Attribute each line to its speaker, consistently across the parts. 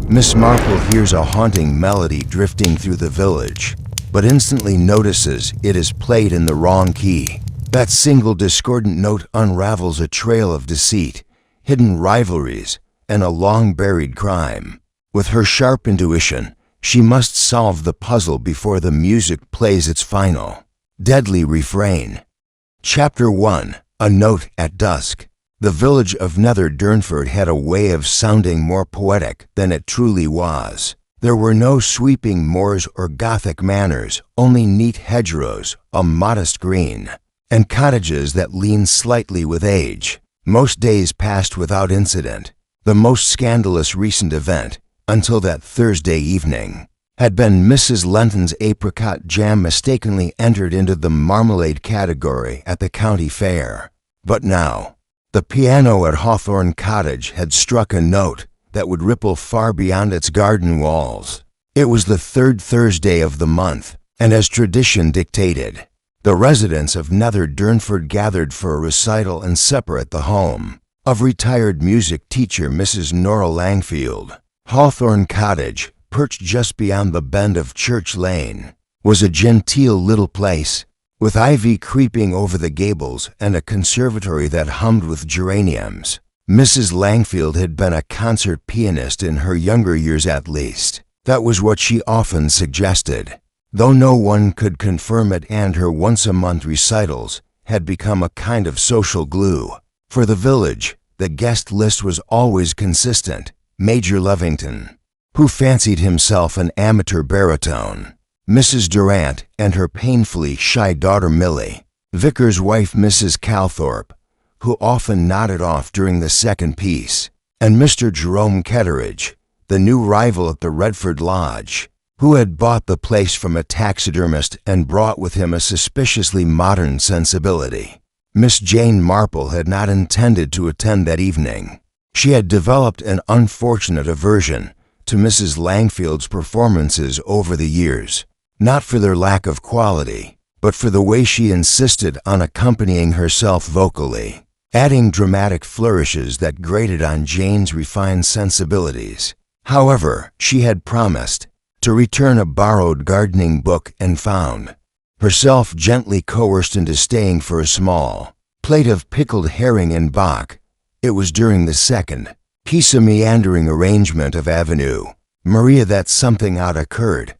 Speaker 1: Miss Marple hears a haunting melody drifting through the village, but instantly notices it is played in the wrong key. That single discordant note unravels a trail of deceit, hidden rivalries, and a long-buried crime. With her sharp intuition, she must solve the puzzle before the music plays its final, deadly refrain. Chapter 1. A Note at Dusk. The village of Nether Durnford had a way of sounding more poetic than it truly was. There were no sweeping moors or Gothic manors, only neat hedgerows, a modest green, and cottages that leaned slightly with age. Most days passed without incident. The most scandalous recent event, until that Thursday evening, had been Mrs. Lenton's apricot jam mistakenly entered into the marmalade category at the county fair. But now, the piano at Hawthorne Cottage had struck a note that would ripple far beyond its garden walls. It was the third Thursday of the month, and as tradition dictated, the residents of Nether Durnford gathered for a recital and supper at the home of retired music teacher Mrs. Nora Langfield. Hawthorne Cottage, perched just beyond the bend of Church Lane, was a genteel little place, with ivy creeping over the gables and a conservatory that hummed with geraniums. Mrs. Langfield had been a concert pianist in her younger years at least. That was what she often suggested, though no one could confirm it, and her once-a-month recitals had become a kind of social glue. For the village, the guest list was always consistent. Major Levington, who fancied himself an amateur baritone, Mrs. Durant and her painfully shy daughter Millie, Vicar's wife Mrs. Calthorpe, who often nodded off during the second piece, and Mr. Jerome Ketteridge, the new rival at the Redford Lodge, who had bought the place from a taxidermist and brought with him a suspiciously modern sensibility. Miss Jane Marple had not intended to attend that evening. She had developed an unfortunate aversion to Mrs. Langfield's performances over the years, not for their lack of quality, but for the way she insisted on accompanying herself vocally, adding dramatic flourishes that grated on Jane's refined sensibilities. However, she had promised to return a borrowed gardening book and found herself gently coerced into staying for a small plate of pickled herring and bach. It was during the second piece of meandering arrangement of Avenue Maria that something odd occurred.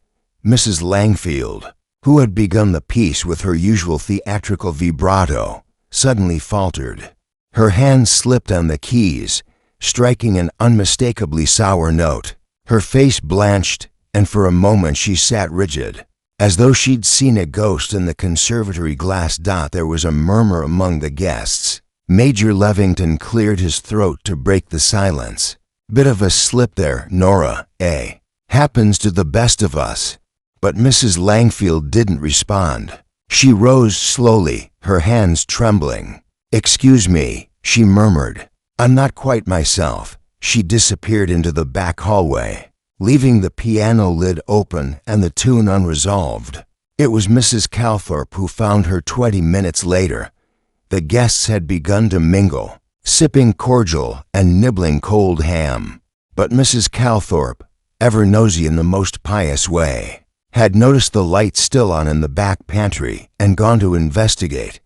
Speaker 1: Mrs. Langfield, who had begun the piece with her usual theatrical vibrato, suddenly faltered. Her hand slipped on the keys, striking an unmistakably sour note. Her face blanched, and for a moment she sat rigid, as though she'd seen a ghost in the conservatory glass dot. There was a murmur among the guests. Major Levington cleared his throat to break the silence. "Bit of a slip there, Nora, eh? Happens to the best of us." But Mrs. Langfield didn't respond. She rose slowly, her hands trembling. "Excuse me," she murmured. "I'm not quite myself." She disappeared into the back hallway, leaving the piano lid open and the tune unresolved. It was Mrs. Calthorpe who found her 20 minutes later. The guests had begun to mingle, sipping cordial and nibbling cold ham. But Mrs. Calthorpe, ever nosy in the most pious way, had noticed the light still on in the back pantry and gone to investigate.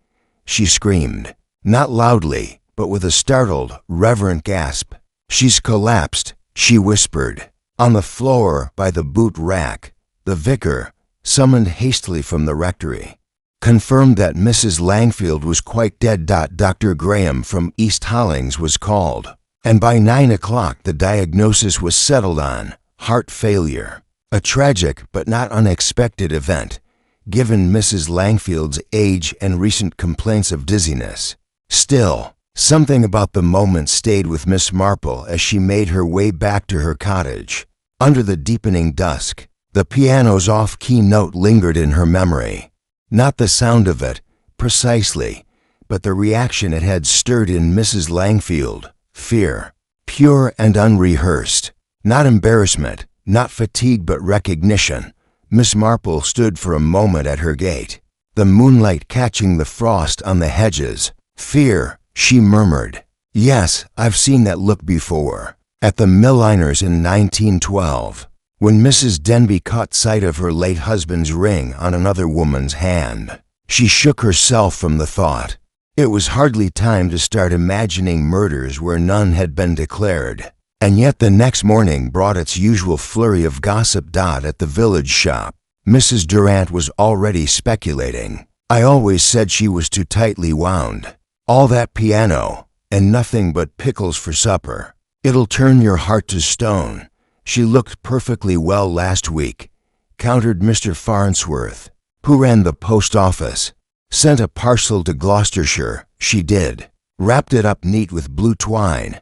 Speaker 1: She screamed, not loudly, but with a startled, reverent gasp. "She's collapsed," she whispered. On the floor by the boot rack, the vicar, summoned hastily from the rectory, confirmed that Mrs. Langfield was quite dead. Dr. Graham from East Hollings was called, and by 9 o'clock the diagnosis was settled on heart failure. A tragic but not unexpected event, given Mrs. Langfield's age and recent complaints of dizziness. Still, something about the moment stayed with Miss Marple as she made her way back to her cottage. Under the deepening dusk, the piano's off-key note lingered in her memory. Not the sound of it, precisely, but the reaction it had stirred in Mrs. Langfield. Fear, pure and unrehearsed. Not embarrassment, not fatigue, but recognition. Miss Marple stood for a moment at her gate, the moonlight catching the frost on the hedges. "Fear," she murmured. "Yes, I've seen that look before. at the Milliners in 1912, when Mrs. Denby caught sight of her late husband's ring on another woman's hand. She shook herself from the thought. It was hardly time to start imagining murders where none had been declared, and yet the next morning brought its usual flurry of gossip. At the village shop, Mrs. Durant was already speculating. I always said she was too tightly wound. All that piano, and nothing but pickles for supper. It'll turn your heart to stone. She looked perfectly well last week, countered Mr. Farnsworth, who ran the post office. Sent a parcel to Gloucestershire, she did. Wrapped it up neat with blue twine.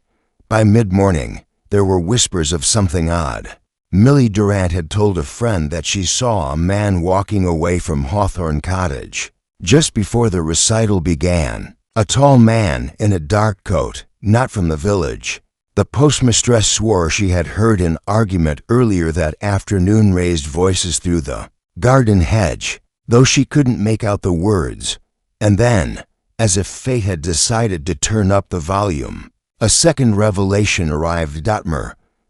Speaker 1: By mid-morning, there were whispers of something odd. Millie Durant had told a friend that she saw a man walking away from Hawthorne Cottage just before the recital began. A tall man in a dark coat, not from the village. The postmistress swore she had heard an argument earlier that afternoon, raised voices through the garden hedge, though she couldn't make out the words. And then, as if fate had decided to turn up the volume, a second revelation arrived.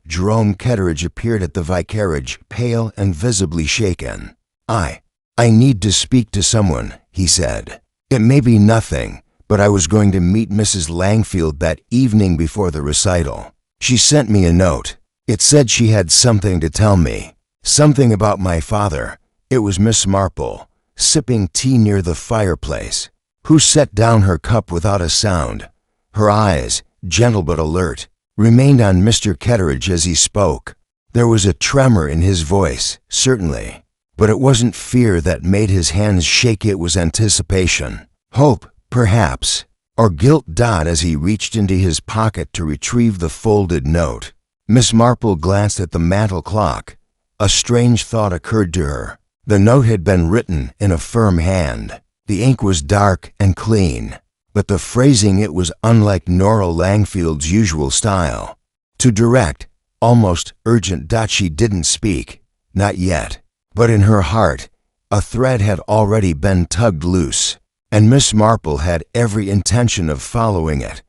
Speaker 1: Jerome Ketteridge appeared at the vicarage, pale and visibly shaken. I need to speak to someone," he said. "It may be nothing, but I was going to meet Mrs. Langfield that evening before the recital. She sent me a note. It said she had something to tell me, something about my father." It was Miss Marple, sipping tea near the fireplace, who set down her cup without a sound. Her eyes, gentle but alert, remained on Mr. Ketteridge as he spoke. There was a tremor in his voice, certainly, but it wasn't fear that made his hands shake. It was anticipation, hope, perhaps, or guilt. As he reached into his pocket to retrieve the folded note, Miss Marple glanced at the mantel clock. A strange thought occurred to her. The note had been written in a firm hand. The ink was dark and clean, but the phrasing, it was unlike Nora Langfield's usual style. Too direct, almost urgent. She didn't speak, not yet, but in her heart, a thread had already been tugged loose, and Miss Marple had every intention of following it.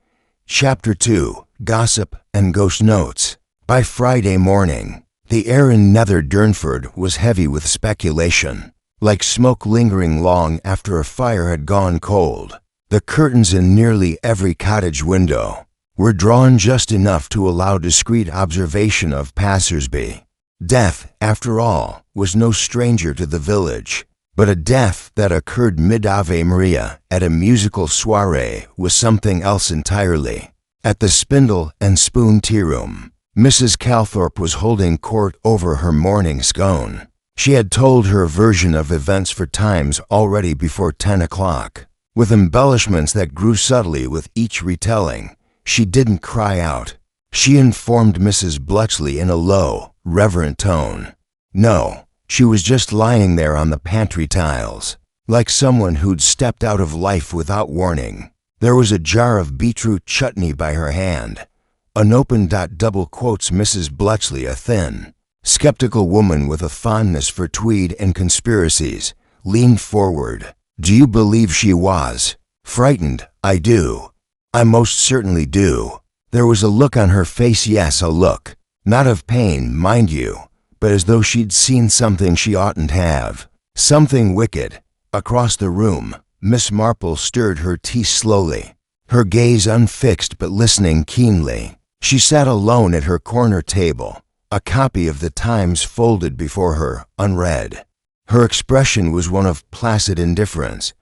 Speaker 1: Chapter 2, Gossip and Ghost Notes. By Friday morning, the air in Nether Durnford was heavy with speculation, like smoke lingering long after a fire had gone cold. The curtains in nearly every cottage window were drawn just enough to allow discreet observation of passers-by. Death, after all, was no stranger to the village, but a death that occurred mid-Ave Maria at a musical soiree was something else entirely. At the Spindle and Spoon tea room, Mrs. Calthorpe was holding court over her morning scone. She had told her version of events for Times already before 10 o'clock, with embellishments that grew subtly with each retelling. She didn't cry out. She informed Mrs. Bletchley in a low, reverent tone. No, she was just lying there on the pantry tiles, like someone who'd stepped out of life without warning. There was a jar of beetroot chutney by her hand. Unopened. Double quotes Mrs. Bletchley, a thin, skeptical woman with a fondness for Tweed and conspiracies, leaned forward. "Do you believe she was frightened?" "I do. I most certainly do." There was a look on her face, yes, a look, not of pain, mind you, but as though she'd seen something she oughtn't have, something wicked. Across the room, Miss Marple stirred her tea slowly, her gaze unfixed but listening keenly. She sat alone at her corner table, a copy of the Times folded before her, unread. Her expression was one of placid indifference,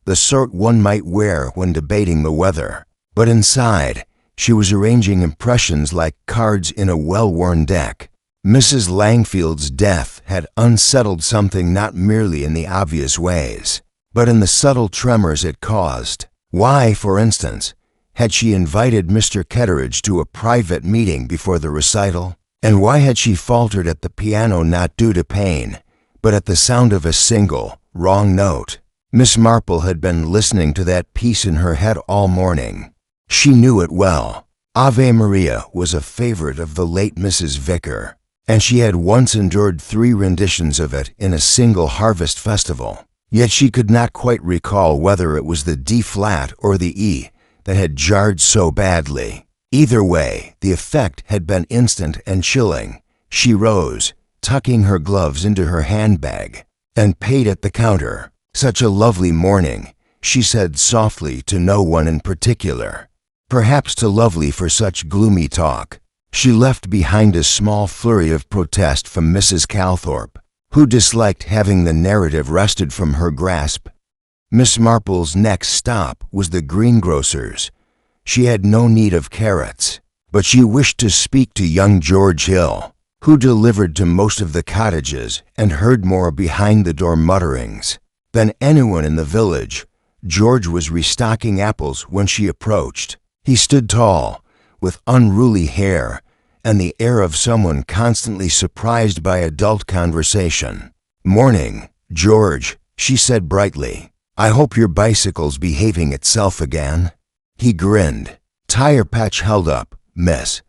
Speaker 1: the sort one might wear when debating the weather. But inside, she was arranging impressions like cards in a well-worn deck. Mrs. Langfield's death had unsettled something, not merely in the obvious ways, but in the subtle tremors it caused. Why, for instance, had she invited Mr. Ketteridge to a private meeting before the recital? And why had she faltered at the piano, not due to pain, but at the sound of a single, wrong note? Miss Marple had been listening to that piece in her head all morning. She knew it well. Ave Maria was a favorite of the late Mrs. Vicar, and she had once endured 3 renditions of it in a single harvest festival. Yet she could not quite recall whether it was the D-flat or the E that had jarred so badly. Either way, the effect had been instant and chilling. She rose, tucking her gloves into her handbag, and paid at the counter. "Such a lovely morning," she said softly to no one in particular. Perhaps too lovely for such gloomy talk. She left behind a small flurry of protest from Mrs. Calthorpe, who disliked having the narrative wrested from her grasp. Miss Marple's next stop was the greengrocer's. She had no need of carrots, but she wished to speak to young George Hill, who delivered to most of the cottages and heard more behind-the-door mutterings than anyone in the village. George was restocking apples when she approached. He stood tall, with unruly hair and the air of someone constantly surprised by adult conversation. "Morning, George," she said brightly. "I hope your bicycle's behaving itself again." He grinned. "Tire patch held up, miss.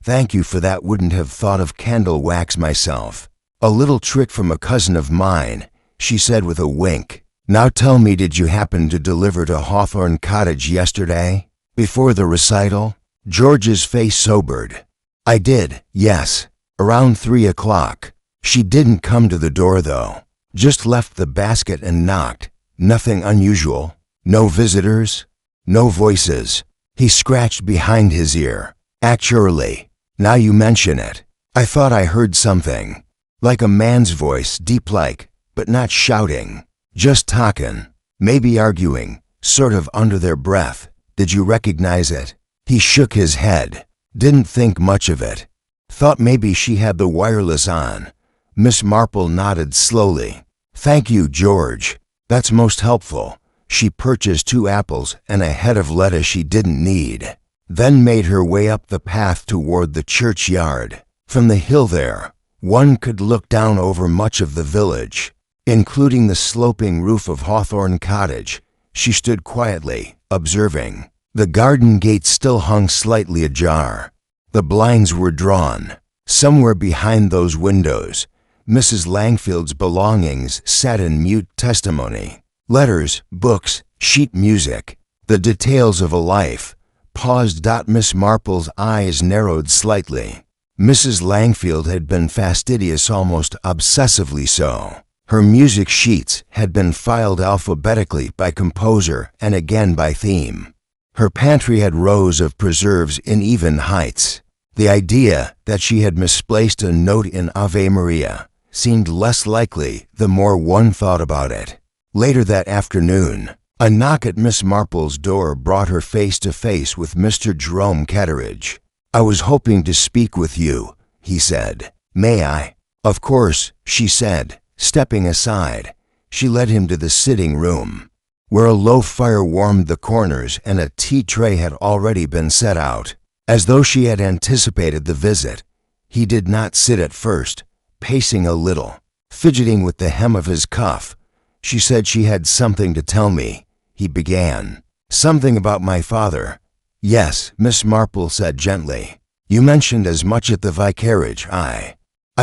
Speaker 1: Thank you for that. Wouldn't have thought of candle wax myself. A little trick from a cousin of mine," she said with a wink. "Now tell me, did you happen to deliver to Hawthorne Cottage yesterday, before the recital?" George's face sobered. "I did, yes, around 3 o'clock. She didn't come to the door, though. Just left the basket and knocked. Nothing unusual. No visitors? No voices?" He scratched behind his ear. "Actually, now you mention it, I thought I heard something. Like a man's voice, deep-like, but not shouting. Just talkin', maybe arguing, sort of under their breath. Did you recognize it?" He shook his head. "Didn't think much of it. Thought maybe she had the wireless on." Miss Marple nodded slowly. "Thank you, George. That's most helpful." She purchased 2 apples and a head of lettuce she didn't need, then made her way up the path toward the churchyard. From the hill there, one could look down over much of the village, including the sloping roof of Hawthorne Cottage. She stood quietly, observing. The garden gate still hung slightly ajar. The blinds were drawn. Somewhere behind those windows, Mrs. Langfield's belongings sat in mute testimony. Letters, books, sheet music, the details of a life, paused. Miss Marple's eyes narrowed slightly. Mrs. Langfield had been fastidious, almost obsessively so. Her music sheets had been filed alphabetically by composer and again by theme. Her pantry had rows of preserves in even heights. The idea that she had misplaced a note in Ave Maria seemed less likely the more one thought about it. Later that afternoon, a knock at Miss Marple's door brought her face to face with Mr. Jerome Ketteridge. "I was hoping to speak with you," he said. "May I?" "Of course," she said, stepping aside. She led him to the sitting room, where a low fire warmed the corners and a tea tray had already been set out. As though she had anticipated the visit, he did not sit at first, pacing a little, fidgeting with the hem of his cuff. "She said she had something to tell me," he began. "Something about my father." "Yes," Miss Marple said gently. "You mentioned as much at the vicarage. I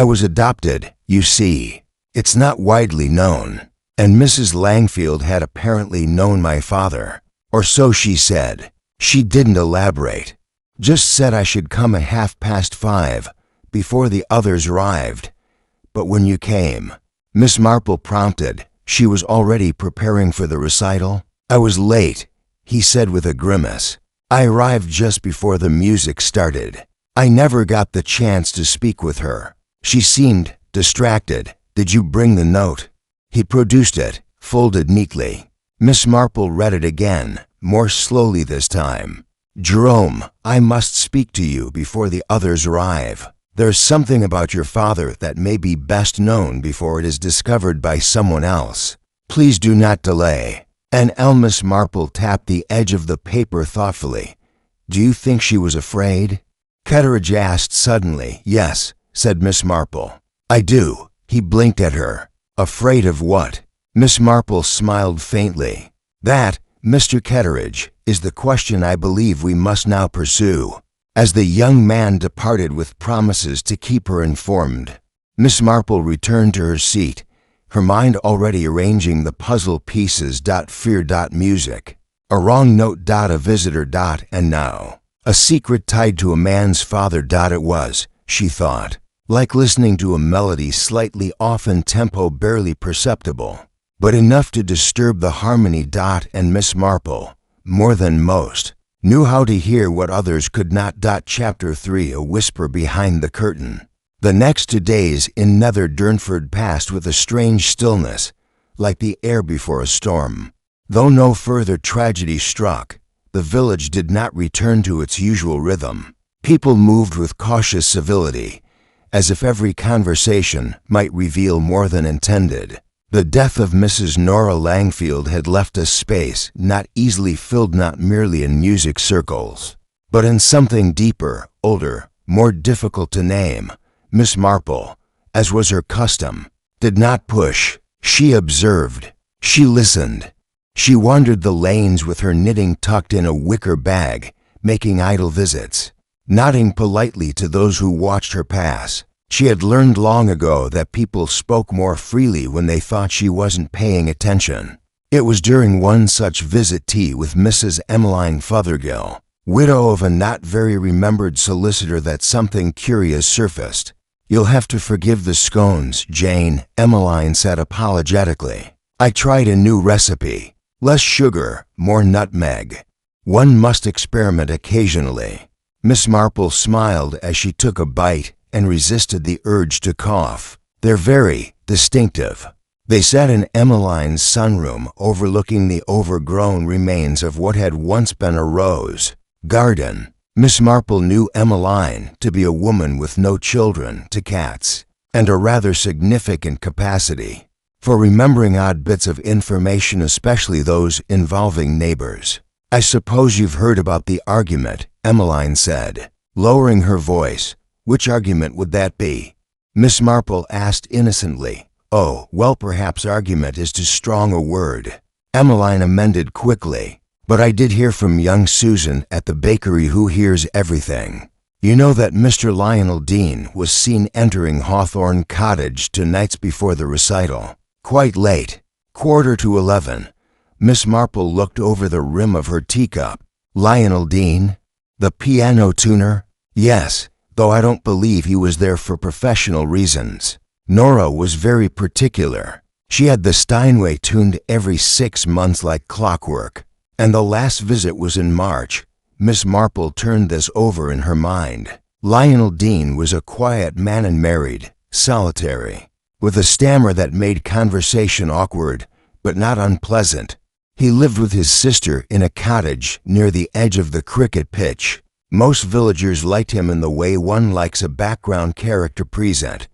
Speaker 1: was adopted, you see. It's not widely known. And Mrs. Langfield had apparently known my father, or so she said. She didn't elaborate. Just said I should come 5:30, before the others arrived. But when you came," Miss Marple prompted. She was already preparing for the recital. "I was late," he said with a grimace. "I arrived just before the music started. I never got the chance to speak with her. She seemed distracted. Did you bring the note?" He produced it, folded neatly. Miss Marple read it again, more slowly this time. "Jerome, I must speak to you before the others arrive. There's something about your father that may be best known before it is discovered by someone else. Please do not delay." And Miss Marple tapped the edge of the paper thoughtfully. "Do you think she was afraid?" Ketteridge asked suddenly. "Yes," said Miss Marple. "I do." He blinked at her. "Afraid of what?" Miss Marple smiled faintly. "That, Mr. Ketteridge, is the question I believe we must now pursue." As the young man departed with promises to keep her informed, Miss Marple returned to her seat, her mind already arranging the puzzle pieces. Fear. Music. A wrong note. A visitor. And now A secret tied to a man's father. It was, she thought, like listening to a melody slightly off in tempo, barely perceptible, but enough to disturb the harmony. And Miss Marple, more than most, knew how to hear what others could not. Chapter 3. A whisper behind the curtain. The next 2 days in Nether Durnford passed with a strange stillness, like the air before a storm. Though no further tragedy struck, the village did not return to its usual rhythm. People moved with cautious civility, as if every conversation might reveal more than intended. The death of Mrs. Nora Langfield had left a space not easily filled, not merely in music circles, but in something deeper, older, more difficult to name. Miss Marple, as was her custom, did not push. She observed. She listened. She wandered the lanes with her knitting tucked in a wicker bag, making idle visits, nodding politely to those who watched her pass. She had learned long ago that people spoke more freely when they thought she wasn't paying attention. It was during one such visit tea with Mrs. Emmeline Fothergill, widow of a not very remembered solicitor, that something curious surfaced. "You'll have to forgive the scones, Jane," Emmeline said apologetically. "I tried a new recipe. Less sugar, more nutmeg. One must experiment occasionally." Miss Marple smiled as she took a bite and resisted the urge to cough. "They're very distinctive." They sat in Emmeline's sunroom, overlooking the overgrown remains of what had once been a rose garden. Miss Marple knew Emmeline to be a woman with no children to cats, and a rather significant capacity for remembering odd bits of information, especially those involving neighbors. "I suppose you've heard about the argument," Emmeline said, lowering her voice. "Which argument would that be?" Miss Marple asked innocently. "Oh, well, perhaps argument is too strong a word," Emmeline amended quickly. "But I did hear from young Susan at the bakery, who hears everything. You know that Mr. Lionel Dean was seen entering Hawthorne Cottage 2 nights before the recital. Quite late, 11:15. Miss Marple looked over the rim of her teacup. "Lionel Dean? The piano tuner?" "Yes, though I don't believe he was there for professional reasons. Nora was very particular. She had the Steinway tuned every 6 months like clockwork, and the last visit was in March." Miss Marple turned this over in her mind. Lionel Dean was a quiet man and married, solitary, with a stammer that made conversation awkward, but not unpleasant. He lived with his sister in a cottage near the edge of the cricket pitch. Most villagers liked him in the way one likes a background character present,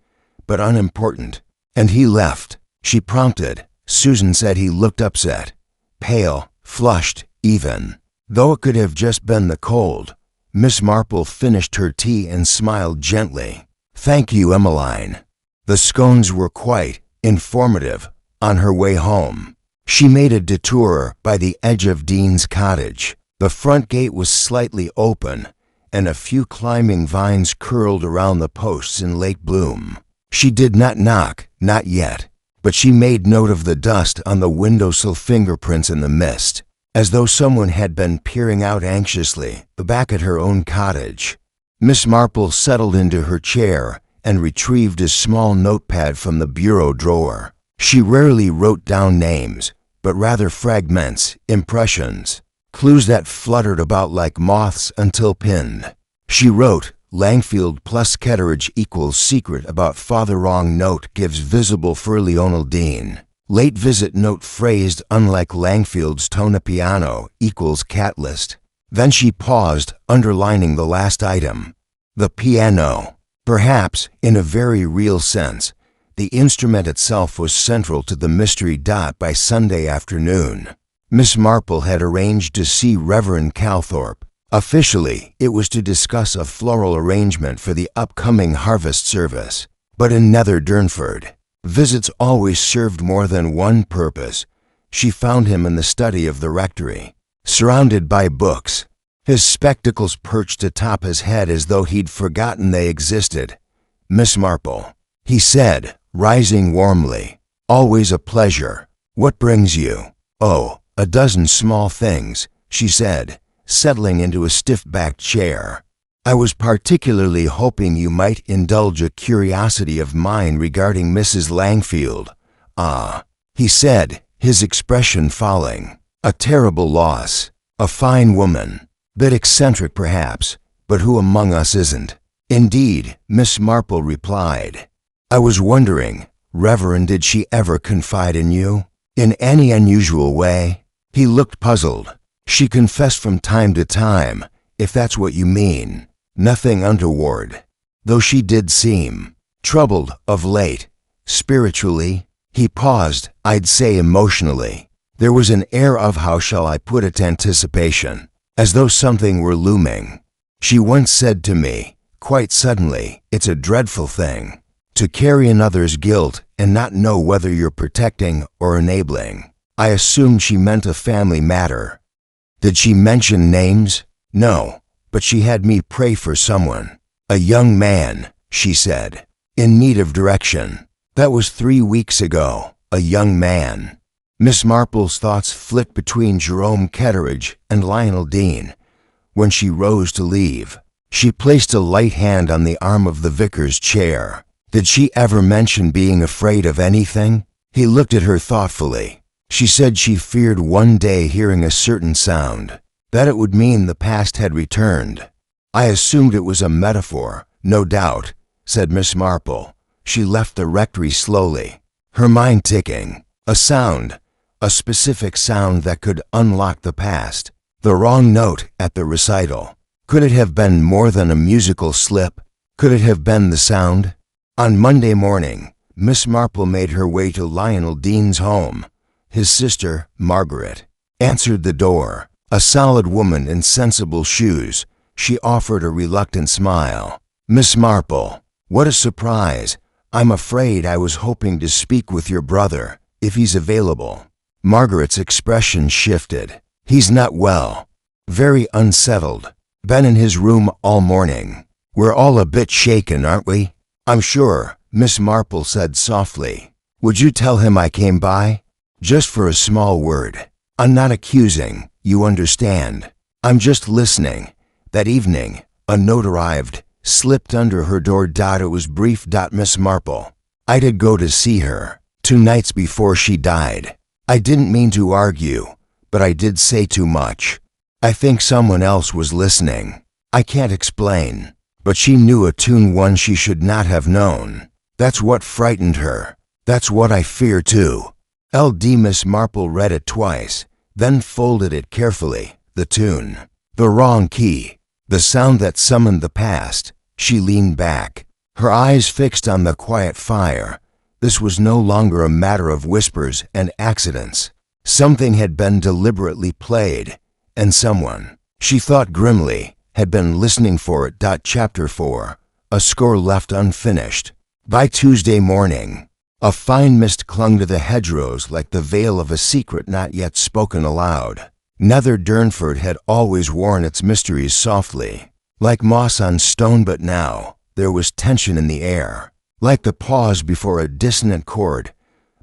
Speaker 1: but unimportant. "And he left," she prompted. Susan said he looked upset, pale, flushed even, though it could have just been the cold. Miss Marple finished her tea and smiled gently. "Thank you, Emmeline." The scones were quite informative. On her way home, she made a detour by the edge of Dean's cottage. The front gate was slightly open, and a few climbing vines curled around the posts in late bloom. She did not knock, not yet, but she made note of the dust on the windowsill, fingerprints in the mist, as though someone had been peering out anxiously back at her own cottage. Miss Marple settled into her chair and retrieved a small notepad from the bureau drawer. She rarely wrote down names, but rather fragments, impressions, clues that fluttered about like moths until pinned. She wrote, "Langfield plus Ketteridge equals secret about father, wrong note gives visible for Lionel Dean. Late visit note phrased unlike Langfield's tone a piano equals cat list." Then she paused, underlining the last item. The piano. Perhaps, in a very real sense, the instrument itself was central to the mystery. By Sunday afternoon, Miss Marple had arranged to see Reverend Calthorpe. Officially, it was to discuss a floral arrangement for the upcoming harvest service. But in Nether Durnford, visits always served more than one purpose. She found him in the study of the rectory, surrounded by books, his spectacles perched atop his head as though he'd forgotten they existed. "Miss Marple," he said, rising warmly, "always a pleasure. What brings you?" "Oh, a dozen small things," she said, settling into a stiff-backed chair. "I was particularly hoping you might indulge a curiosity of mine regarding Mrs. Langfield." "Ah," he said, his expression falling. "A terrible loss. A fine woman. Bit eccentric, perhaps, but who among us isn't?" "Indeed," Miss Marple replied. "I was wondering, Reverend, did she ever confide in you? In any unusual way?" He looked puzzled. "She confessed from time to time, if that's what you mean. Nothing untoward. Though she did seem troubled of late. Spiritually." He paused, "I'd say emotionally. There was an air of, how shall I put it, anticipation, as though something were looming. She once said to me, quite suddenly, 'It's a dreadful thing to carry another's guilt and not know whether you're protecting or enabling.' I assumed she meant a family matter." "Did she mention names?" "No, but she had me pray for someone. A young man," she said, "in need of direction. That was 3 weeks ago. A young man." Miss Marple's thoughts flicked between Jerome Ketteridge and Lionel Dean. When she rose to leave, she placed a light hand on the arm of the vicar's chair. "Did she ever mention being afraid of anything?" He looked at her thoughtfully. "She said she feared one day hearing a certain sound, that it would mean the past had returned." "I assumed it was a metaphor, no doubt," said Miss Marple. She left the rectory slowly, her mind ticking. A sound, a specific sound that could unlock the past. The wrong note at the recital. Could it have been more than a musical slip? Could it have been the sound? On Monday morning, Miss Marple made her way to Lionel Dean's home. His sister, Margaret, answered the door. A solid woman in sensible shoes, she offered a reluctant smile. "Miss Marple, what a surprise. I'm afraid I was hoping to speak with your brother, if he's available." Margaret's expression shifted. "He's not well. Very unsettled. Been in his room all morning. We're all a bit shaken, aren't we?" "I'm sure," Miss Marple said softly. "Would you tell him I came by? Just for a small word. I'm not accusing, you understand. I'm just listening. That evening, a note arrived, slipped under her door. It was brief. Miss Marple. I did go to see her 2 nights before she died. I didn't mean to argue, but I did say too much. I think someone else was listening. I can't explain, but she knew a tune one she should not have known. That's what frightened her. That's what I fear too." LD Miss Marple read it twice, then folded it carefully. The tune. The wrong key. The sound that summoned the past. She leaned back, her eyes fixed on the quiet fire. This was no longer a matter of whispers and accidents. Something had been deliberately played, and someone, she thought grimly, had been listening for it. Chapter 4. A score left unfinished. By Tuesday morning, a fine mist clung to the hedgerows like the veil of a secret not yet spoken aloud. Nether Durnford had always worn its mysteries softly, like moss on stone, but now there was tension in the air. Like the pause before a dissonant chord,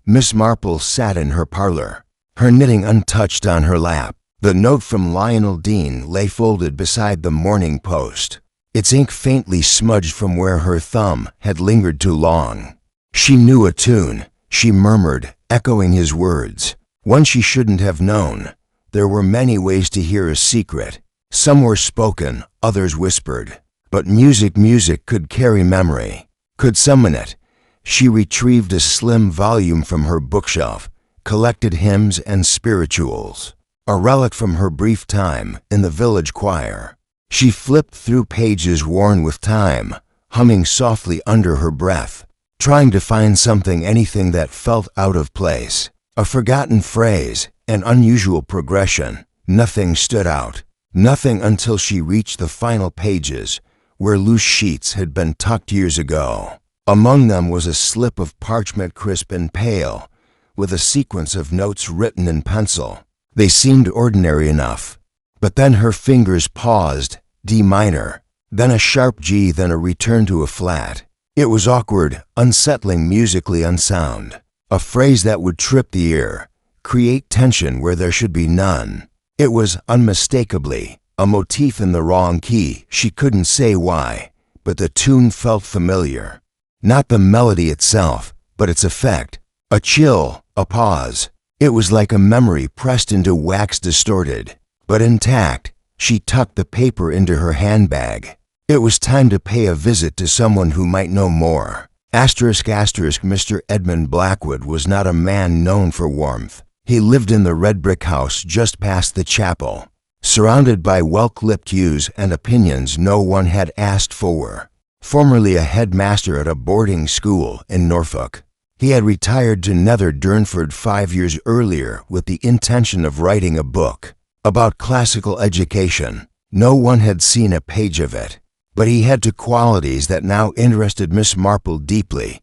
Speaker 1: Miss Marple sat in her parlor, her knitting untouched on her lap. The note from Lionel Dean lay folded beside the Morning Post, its ink faintly smudged from where her thumb had lingered too long. She knew a tune, she murmured, echoing his words. One she shouldn't have known. There were many ways to hear a secret. Some were spoken, others whispered. But music could carry memory, could summon it. She retrieved a slim volume from her bookshelf, collected hymns and spirituals, a relic from her brief time in the village choir. She flipped through pages worn with time, humming softly under her breath, trying to find something, anything that felt out of place. A forgotten phrase, an unusual progression. Nothing stood out. Nothing until she reached the final pages, where loose sheets had been tucked years ago. Among them was a slip of parchment, crisp and pale, with a sequence of notes written in pencil. They seemed ordinary enough. But then her fingers paused, D minor, then a sharp G, then a return to a flat. It was awkward, unsettling, musically unsound. A phrase that would trip the ear, create tension where there should be none. It was unmistakably A motif in the wrong key, she couldn't say why, but the tune felt familiar. Not the melody itself, but its effect. A chill, a pause. It was like a memory pressed into wax distorted, but intact. She tucked the paper into her handbag. It was time to pay a visit to someone who might know more. Mr. Edmund Blackwood was not a man known for warmth. He lived in the red brick house just past the chapel, surrounded by well-clipped views and opinions no one had asked for. Formerly a headmaster at a boarding school in Norfolk, he had retired to Nether Durnford 5 years earlier with the intention of writing a book about classical education. No one had seen a page of it, but he had two qualities that now interested Miss Marple deeply.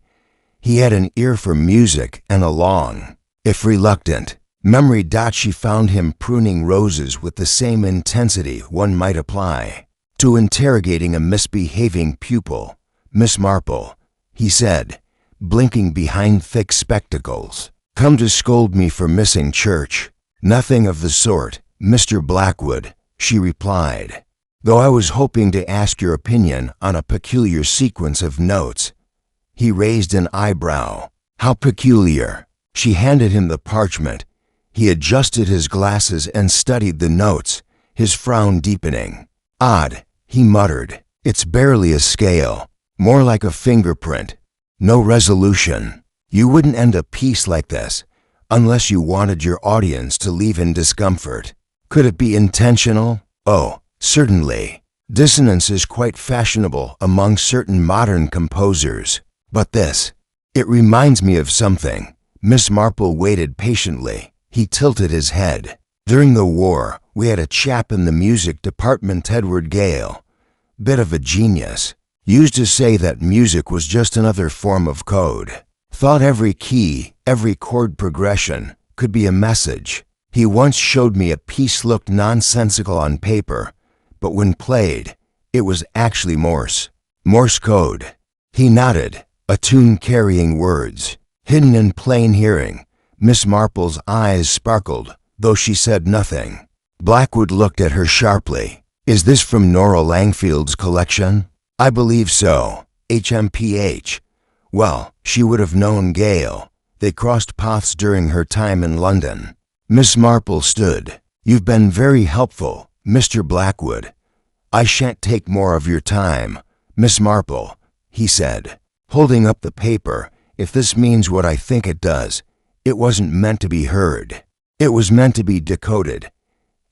Speaker 1: He had an ear for music and a long, if reluctant, memory. She found him pruning roses with the same intensity one might apply to interrogating a misbehaving pupil. "Miss Marple," he said, blinking behind thick spectacles, "come to scold me for missing church?" "Nothing of the sort, Mr. Blackwood," she replied, "though I was hoping to ask your opinion on a peculiar sequence of notes." He raised an eyebrow. "How peculiar?" She handed him the parchment. He adjusted his glasses and studied the notes, his frown deepening. "Odd," he muttered. "It's barely a scale, more like a fingerprint. No resolution. You wouldn't end a piece like this unless you wanted your audience to leave in discomfort. Could it be intentional?" "Oh, certainly. Dissonance is quite fashionable among certain modern composers. But this, it reminds me of something." Miss Marple waited patiently. He tilted his head. "During the war, we had a chap in the music department, Edward Gale. Bit of a genius. Used to say that music was just another form of code. Thought every key, every chord progression, could be a message. He once showed me a piece looked nonsensical on paper, but when played, it was actually Morse code." He nodded, a tune carrying words, hidden in plain hearing. Miss Marple's eyes sparkled, though she said nothing. Blackwood looked at her sharply. "Is this from Nora Langfield's collection?" "I believe so. HMPH. Well, she would have known Gale. They crossed paths during her time in London." Miss Marple stood. "You've been very helpful, Mr. Blackwood. I shan't take more of your time, Miss Marple," he said, holding up the paper. "If this means what I think it does, it wasn't meant to be heard. It was meant to be decoded."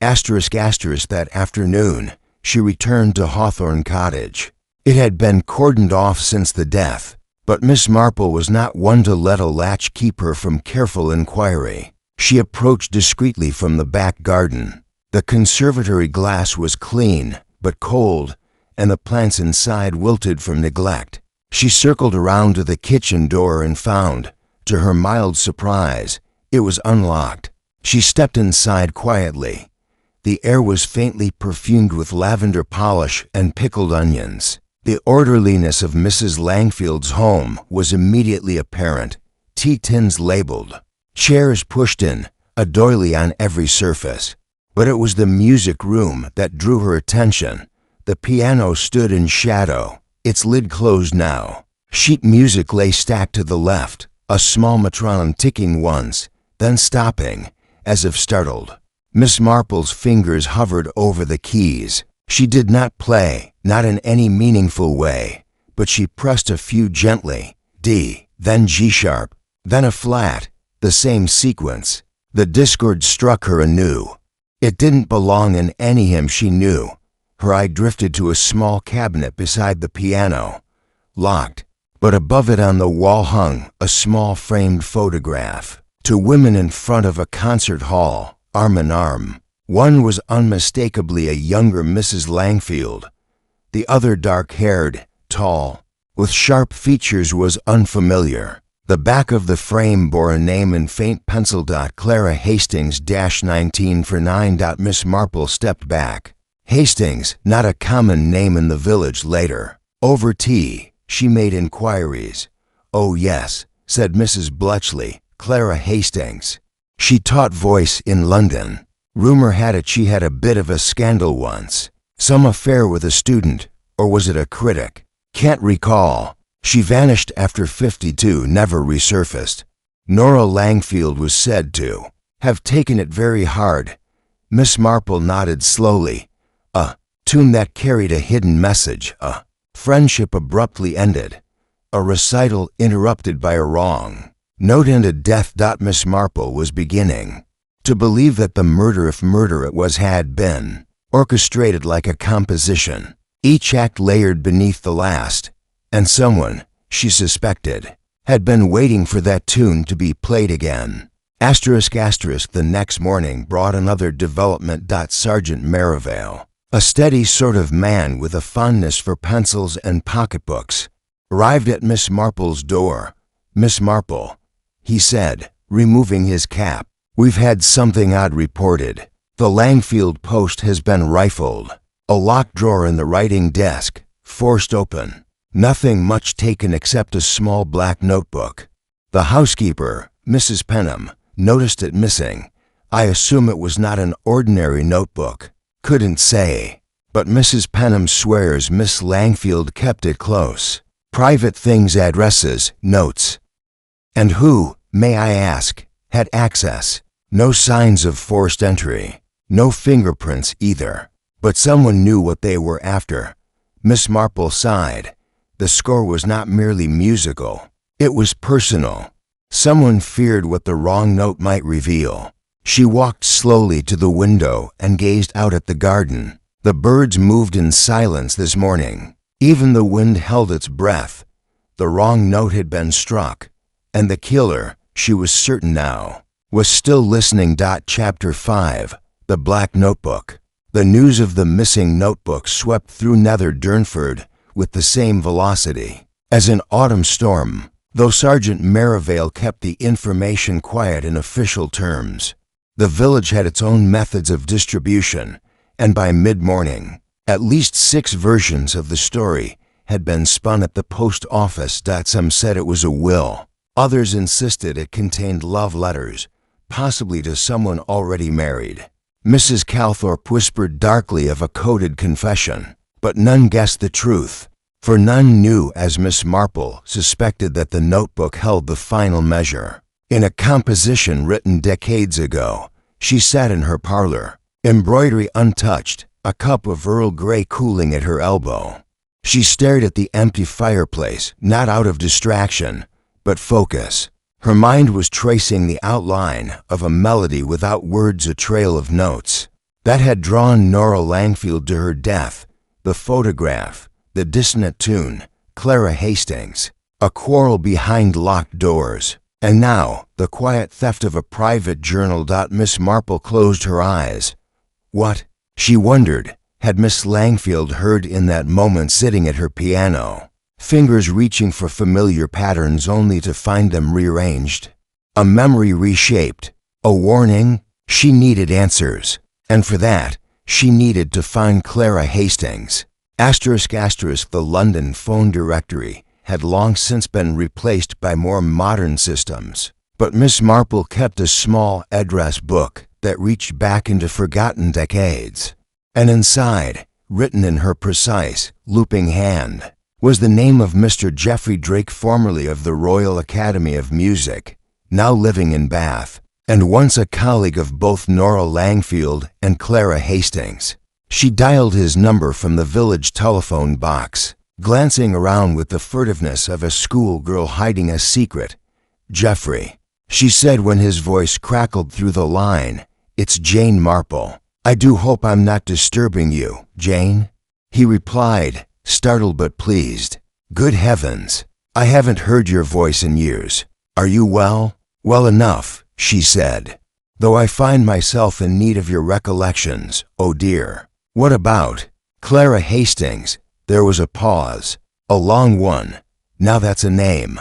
Speaker 1: That afternoon, she returned to Hawthorne Cottage. It had been cordoned off since the death, but Miss Marple was not one to let a latch keep her from careful inquiry. She approached discreetly from the back garden. The conservatory glass was clean, but cold, and the plants inside wilted from neglect. She circled around to the kitchen door and found, to her mild surprise, it was unlocked. She stepped inside quietly. The air was faintly perfumed with lavender polish and pickled onions. The orderliness of Mrs. Langfield's home was immediately apparent. Tea tins labeled, chairs pushed in, a doily on every surface. But it was the music room that drew her attention. The piano stood in shadow, its lid closed now. Sheet music lay stacked to the left, a small metronome ticking once, then stopping, as if startled. Miss Marple's fingers hovered over the keys. She did not play, not in any meaningful way, but she pressed a few gently, D, then G sharp, then a flat, the same sequence. The discord struck her anew. It didn't belong in any hymn she knew. Her eye drifted to a small cabinet beside the piano, locked, but above it on the wall hung a small framed photograph. Two women in front of a concert hall, arm in arm. One was unmistakably a younger Mrs. Langfield. The other, dark-haired, tall, with sharp features, was unfamiliar. The back of the frame bore a name in faint pencil. Clara Hastings, 19 for 9. Miss Marple stepped back. Hastings, not a common name in the village. Later, over tea, she made inquiries. "Oh yes," said Mrs. Bletchley, "Clara Hastings. She taught voice in London." Rumor had it she had a bit of a scandal once. Some affair with a student, or was it a critic? Can't recall. She vanished after 52, never resurfaced. Nora Langfield was said to have taken it very hard. Miss Marple nodded slowly. A tune that carried a hidden message. A friendship abruptly ended. A recital interrupted by a wrong note and a death. Miss Marple was beginning to believe that the murder, if murder it was, had been orchestrated like a composition, each act layered beneath the last, and someone, she suspected, had been waiting for that tune to be played again. The next morning brought another development. Sergeant Merivale, a steady sort of man with a fondness for pencils and pocketbooks, arrived at Miss Marple's door. "Miss Marple," he said, removing his cap, "we've had something odd reported. The Langfield post has been rifled. A locked drawer in the writing desk forced open. Nothing much taken except a small black notebook. The housekeeper, Mrs. Penham, noticed it missing. I assume it was not an ordinary notebook. Couldn't say. But Mrs. Penham swears Miss Langfield kept it close. Private things, addresses, notes. And who, may I ask, had access? No signs of forced entry. No fingerprints either. But someone knew what they were after." Miss Marple sighed. The score was not merely musical. It was personal. Someone feared what the wrong note might reveal. She walked slowly to the window and gazed out at the garden. The birds moved in silence this morning. Even the wind held its breath. The wrong note had been struck, and the killer, she was certain now, was still listening. Chapter 5. The Black Notebook. The news of the missing notebook swept through Nether Durnford with the same velocity as an autumn storm, though Sergeant Merivale kept the information quiet in official terms. The village had its own methods of distribution, and by mid-morning, at least 6 versions of the story had been spun at the post office. Some said it was a will. Others insisted it contained love letters, possibly to someone already married. Mrs. Calthorpe whispered darkly of a coded confession, but none guessed the truth, for none knew, as Miss Marple suspected, that the notebook held the final measure. In a composition written decades ago, she sat in her parlor, embroidery untouched, a cup of Earl Grey cooling at her elbow. She stared at the empty fireplace, not out of distraction, but focus. Her mind was tracing the outline of a melody without words, a trail of notes that had drawn Nora Langfield to her death, the photograph, the dissonant tune, Clara Hastings, a quarrel behind locked doors, and now the quiet theft of a private journal. Miss Marple closed her eyes. What, she wondered, had Miss Langfield heard in that moment sitting at her piano, fingers reaching for familiar patterns only to find them rearranged? A memory reshaped, a warning. She needed answers, and for that, she needed to find Clara Hastings. The London phone directory had long since been replaced by more modern systems, but Miss Marple kept a small address book that reached back into forgotten decades. And inside, written in her precise, looping hand, was the name of Mr. Geoffrey Drake, formerly of the Royal Academy of Music, now living in Bath, and once a colleague of both Nora Langfield and Clara Hastings. She dialed his number from the village telephone box, glancing around with the furtiveness of a schoolgirl hiding a secret. "Geoffrey," she said when his voice crackled through the line. "It's Jane Marple. I do hope I'm not disturbing you, Jane." He replied, startled but pleased. "Good heavens, I haven't heard your voice in years. Are you well?" "Well enough," she said, "though I find myself in need of your recollections, oh dear." "What about?" "Clara Hastings." There was a pause, a long one. "Now that's a name,"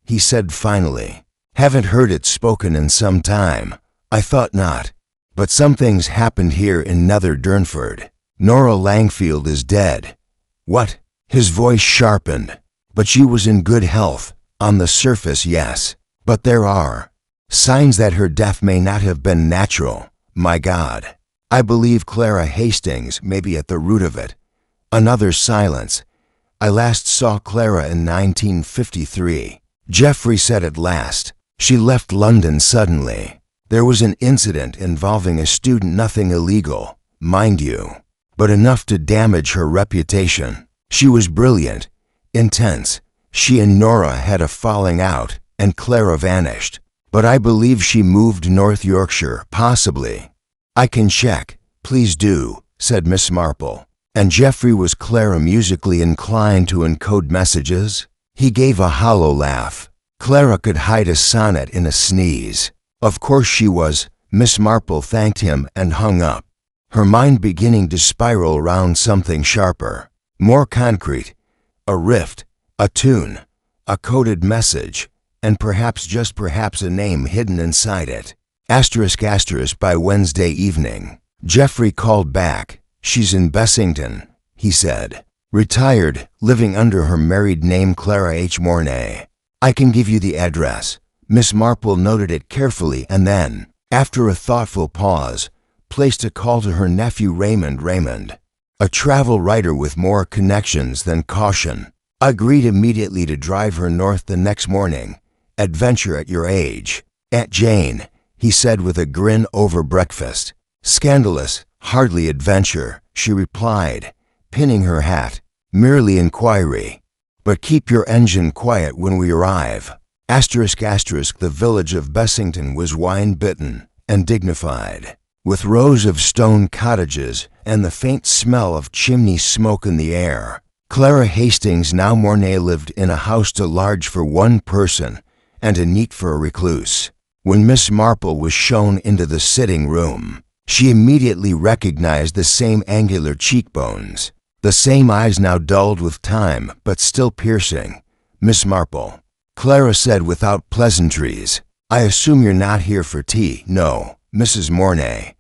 Speaker 1: he said finally. "Haven't heard it spoken in some time." "I thought not. But something's happened here in Nether Durnford. Nora Langfield is dead." "What?" His voice sharpened. "But she was in good health. On the surface, yes. But there are signs that her death may not have been natural, My God. I believe Clara Hastings may be at the root of it. Another silence. I last saw Clara in 1953. Geoffrey said at last. She left London suddenly. There was an incident involving a student, nothing illegal, mind you, but enough to damage her reputation. She was brilliant, intense. She and Nora had a falling out, and Clara vanished. But I believe she moved North Yorkshire, possibly. I can check. Please do, said Miss Marple. And Geoffrey, was Clara musically inclined to encode messages? He gave a hollow laugh. Clara could hide a sonnet in a sneeze. Of course she was. Miss Marple thanked him and hung up, her mind beginning to spiral around something sharper, more concrete. A rift, a tune, a coded message, and perhaps, just perhaps, a name hidden inside it. Asterisk asterisk. By Wednesday evening, Geoffrey called back. She's in Bessington, he said. Retired, living under her married name Clara H. Mornay. I can give you the address. Miss Marple noted it carefully and then, after a thoughtful pause, placed a call to her nephew Raymond, a travel writer with more connections than caution. Agreed immediately to drive her north the next morning. Adventure at your age. Aunt Jane, he said with a grin over breakfast. Scandalous, hardly adventure, she replied, pinning her hat. Merely inquiry. But keep your engine quiet when we arrive. Asterisk asterisk. The village of Bessington was wine-bitten and dignified, with rows of stone cottages and the faint smell of chimney smoke in the air. Clara Hastings, now Mornay, lived in a house too large for one person and too neat for a recluse. When Miss Marple was shown into the sitting room, she immediately recognized the same angular cheekbones, the same eyes now dulled with time but still piercing. Miss Marple. Clara said without pleasantries. I assume you're not here for tea. No, Mrs. Mornay.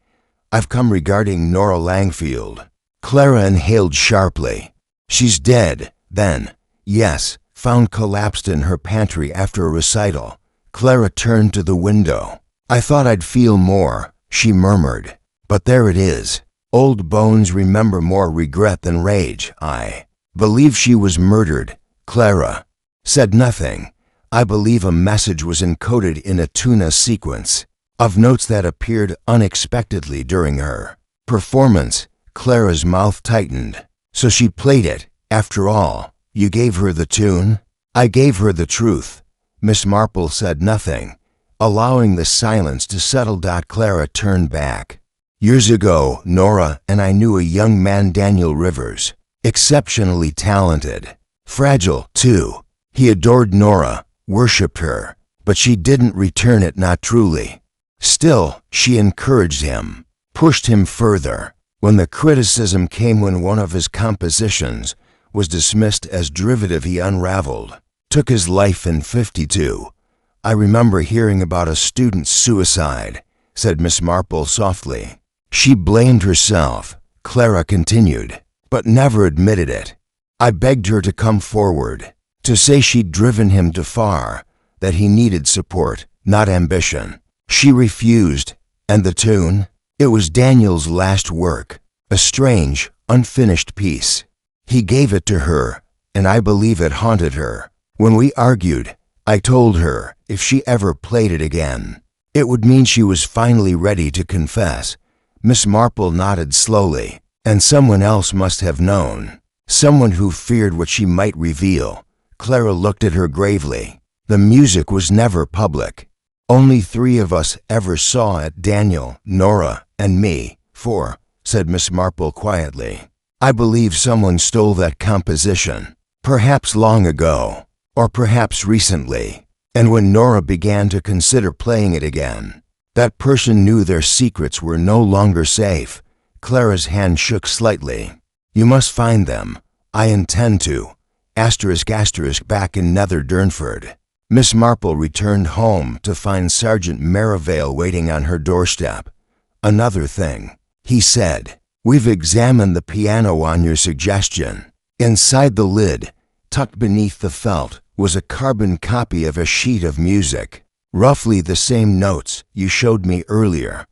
Speaker 1: I've come regarding Nora Langfield. Clara inhaled sharply. She's dead, then. Yes, found collapsed in her pantry after a recital. Clara turned to the window. I thought I'd feel more, she murmured. But there it is. Old bones remember more regret than rage. I believe she was murdered. Clara said nothing. I believe a message was encoded in a tuna sequence of notes that appeared unexpectedly during her performance. Clara's mouth tightened. So she played it, after all. You gave her the tune? I gave her the truth. Miss Marple said nothing, allowing the silence to settle. Clara turned back. Years ago, Nora and I knew a young man, Daniel Rivers, exceptionally talented. Fragile, too. He adored Nora, worshipped her, but she didn't return it, not truly. Still, she encouraged him, pushed him further. When the criticism came, when one of his compositions was dismissed as derivative, he unraveled, took his life in '52. I remember hearing about a student's suicide, said Miss Marple softly. She blamed herself, Clara continued, but never admitted it. I begged her to come forward, to say she'd driven him too far, that he needed support, not ambition. She refused. And the tune? It was Daniel's last work, a strange, unfinished piece. He gave it to her, and I believe it haunted her. When we argued, I told her if she ever played it again, it would mean she was finally ready to confess. Miss Marple nodded slowly. And someone else must have known, someone who feared what she might reveal. Clara looked at her gravely. The music was never public. Only 3 of us ever saw it, Daniel, Nora, and me. 4, said Miss Marple quietly. I believe someone stole that composition, perhaps long ago, or perhaps recently. And when Nora began to consider playing it again, that person knew their secrets were no longer safe. Clara's hand shook slightly. You must find them. I intend to. Asterisk asterisk. Back in Nether Durnford, Miss Marple returned home to find Sergeant Merivale waiting on her doorstep. Another thing, he said. We've examined the piano on your suggestion. Inside the lid, tucked beneath the felt, was a carbon copy of a sheet of music, roughly the same notes you showed me earlier.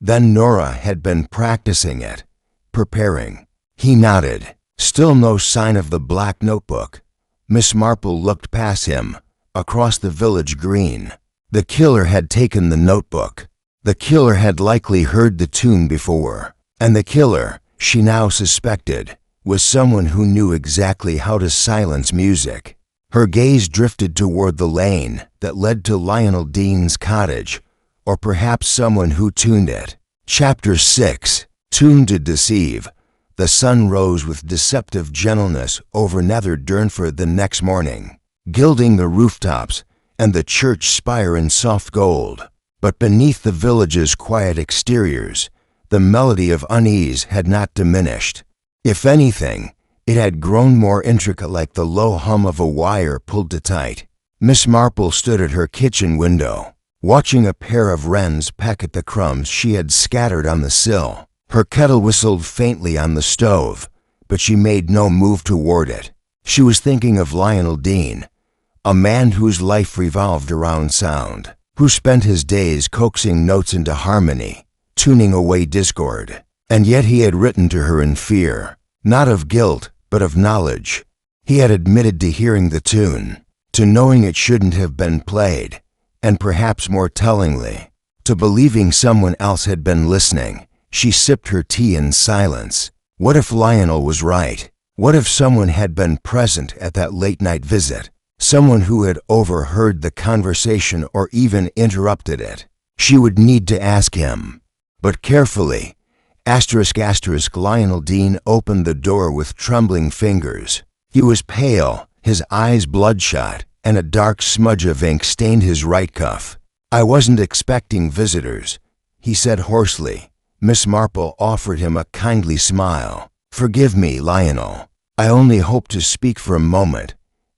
Speaker 1: Then Nora had been practicing it, preparing. He nodded. Still no sign of the black notebook. Miss Marple looked past him, across the village green. The killer had taken the notebook. The killer had likely heard the tune before. And the killer, she now suspected, was someone who knew exactly how to silence music. Her gaze drifted toward the lane that led to Lionel Dean's cottage, or perhaps someone who tuned it. Chapter 6. Tuned to deceive. The sun rose with deceptive gentleness over Nether Durnford the next morning, gilding the rooftops and the church spire in soft gold. But beneath the village's quiet exteriors, the melody of unease had not diminished. If anything, it had grown more intricate, like the low hum of a wire pulled to tight. Miss Marple stood at her kitchen window, watching a pair of wrens peck at the crumbs she had scattered on the sill. Her kettle whistled faintly on the stove, but she made no move toward it. She was thinking of Lionel Dean, a man whose life revolved around sound, who spent his days coaxing notes into harmony, tuning away discord. And yet he had written to her in fear, not of guilt, but of knowledge. He had admitted to hearing the tune, to knowing it shouldn't have been played, and perhaps more tellingly, to believing someone else had been listening. She sipped her tea in silence. What if Lionel was right? What if someone had been present at that late-night visit? Someone who had overheard the conversation or even interrupted it? She would need to ask him. But carefully, Lionel Dean opened the door with trembling fingers. He was pale, his eyes bloodshot, and a dark smudge of ink stained his right cuff. "I wasn't expecting visitors," he said hoarsely. Miss Marple offered him a kindly smile. "Forgive me, Lionel. I only hoped to speak for a moment."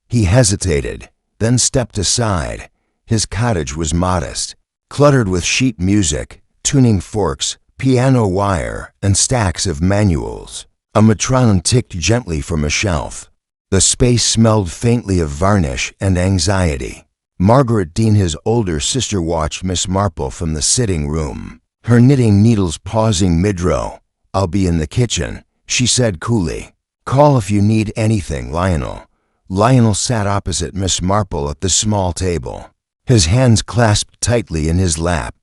Speaker 1: He hesitated, then stepped aside. His cottage was modest, cluttered with sheet music, tuning forks, piano wire, and stacks of manuals. A metronome ticked gently from a shelf. The space smelled faintly of varnish and anxiety. Margaret Dean, his older sister, watched Miss Marple from the sitting room, her knitting needles pausing mid-row. "I'll be in the kitchen," she said coolly. "Call if you need anything, Lionel." Lionel sat opposite Miss Marple at the small table, his hands clasped tightly in his lap.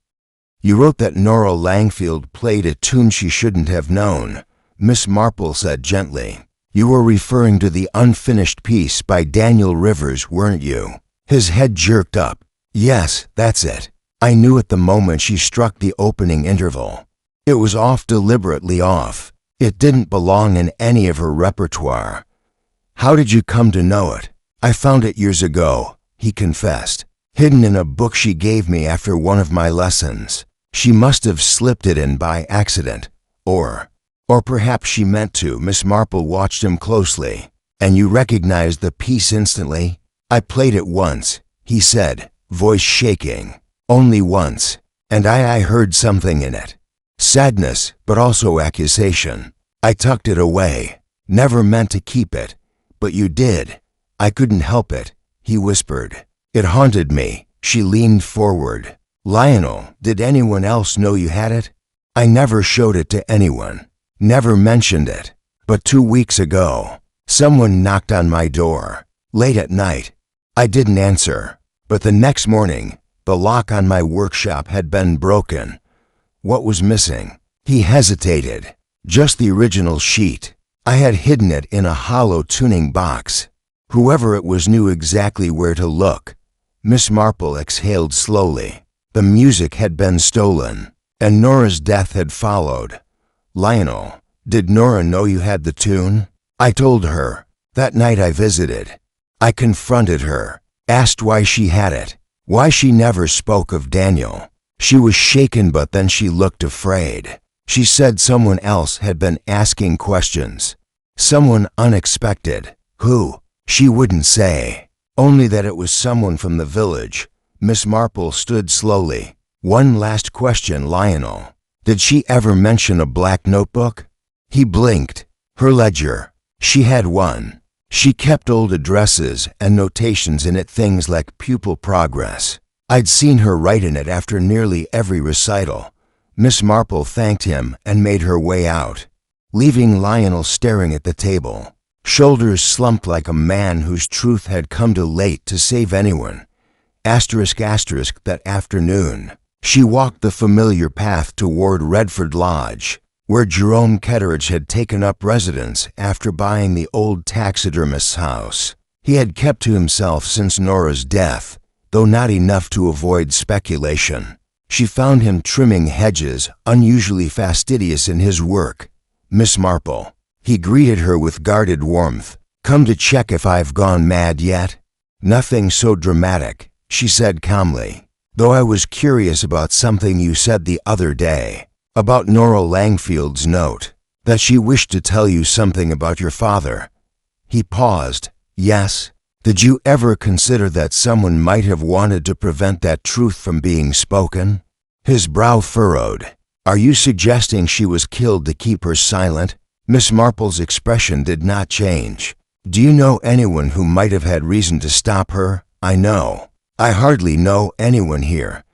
Speaker 1: "You wrote that Nora Langfield played a tune she shouldn't have known," Miss Marple said gently. "You were referring to the unfinished piece by Daniel Rivers, weren't you?" His head jerked up. "Yes, that's it. I knew at the moment she struck the opening interval. It was off, deliberately off. It didn't belong in any of her repertoire." "How did you come to know it?" "I found it years ago," he confessed, "hidden in a book she gave me after one of my lessons. She must have slipped it in by accident, or perhaps she meant to." Miss Marple watched him closely. "And you recognized the piece instantly?" "I played it once," he said, voice shaking. "Only once. And I heard something in it. Sadness, but also accusation. I tucked it away. Never meant to keep it. But you did. I couldn't help it," he whispered. "It haunted me." She leaned forward. "Lionel, did anyone else know you had it?" "I never showed it to anyone. Never mentioned it. But 2 weeks ago, someone knocked on my door, late at night. I didn't answer. But the next morning, the lock on my workshop had been broken. What was missing?" He hesitated. "Just the original sheet. I had hidden it in a hollow tuning box. Whoever it was knew exactly where to look." Miss Marple exhaled slowly. The music had been stolen, and Nora's death had followed. "Lionel, did Nora know you had the tune?" "I told her. That night I visited. I confronted her, asked why she had it, why she never spoke of Daniel. She was shaken, but then she looked afraid. She said someone else had been asking questions. Someone unexpected. Who? She wouldn't say. Only that it was someone from the village." Miss Marple stood slowly. "One last question, Lionel. Did she ever mention a black notebook?" He blinked. "Her ledger. She had one. She kept old addresses and notations in it, things like pupil progress. I'd seen her write in it after nearly every recital." Miss Marple thanked him and made her way out, leaving Lionel staring at the table, shoulders slumped like a man whose truth had come too late to save anyone. That afternoon, she walked the familiar path toward Redford Lodge, where Jerome Ketteridge had taken up residence after buying the old taxidermist's house. He had kept to himself since Nora's death, though not enough to avoid speculation. She found him trimming hedges, unusually fastidious in his work. "Miss Marple," he greeted her with guarded warmth. "Come to check if I've gone mad yet?" "Nothing so dramatic," she said calmly, "though I was curious about something you said the other day, about Nora Langfield's note, that she wished to tell you something about your father." He paused. "Yes? Did you ever consider that someone might have wanted to prevent that truth from being spoken?" His brow furrowed. "Are you suggesting she was killed to keep her silent?" Miss Marple's expression did not change. "Do you know anyone who might have had reason to stop her?" I hardly know anyone here."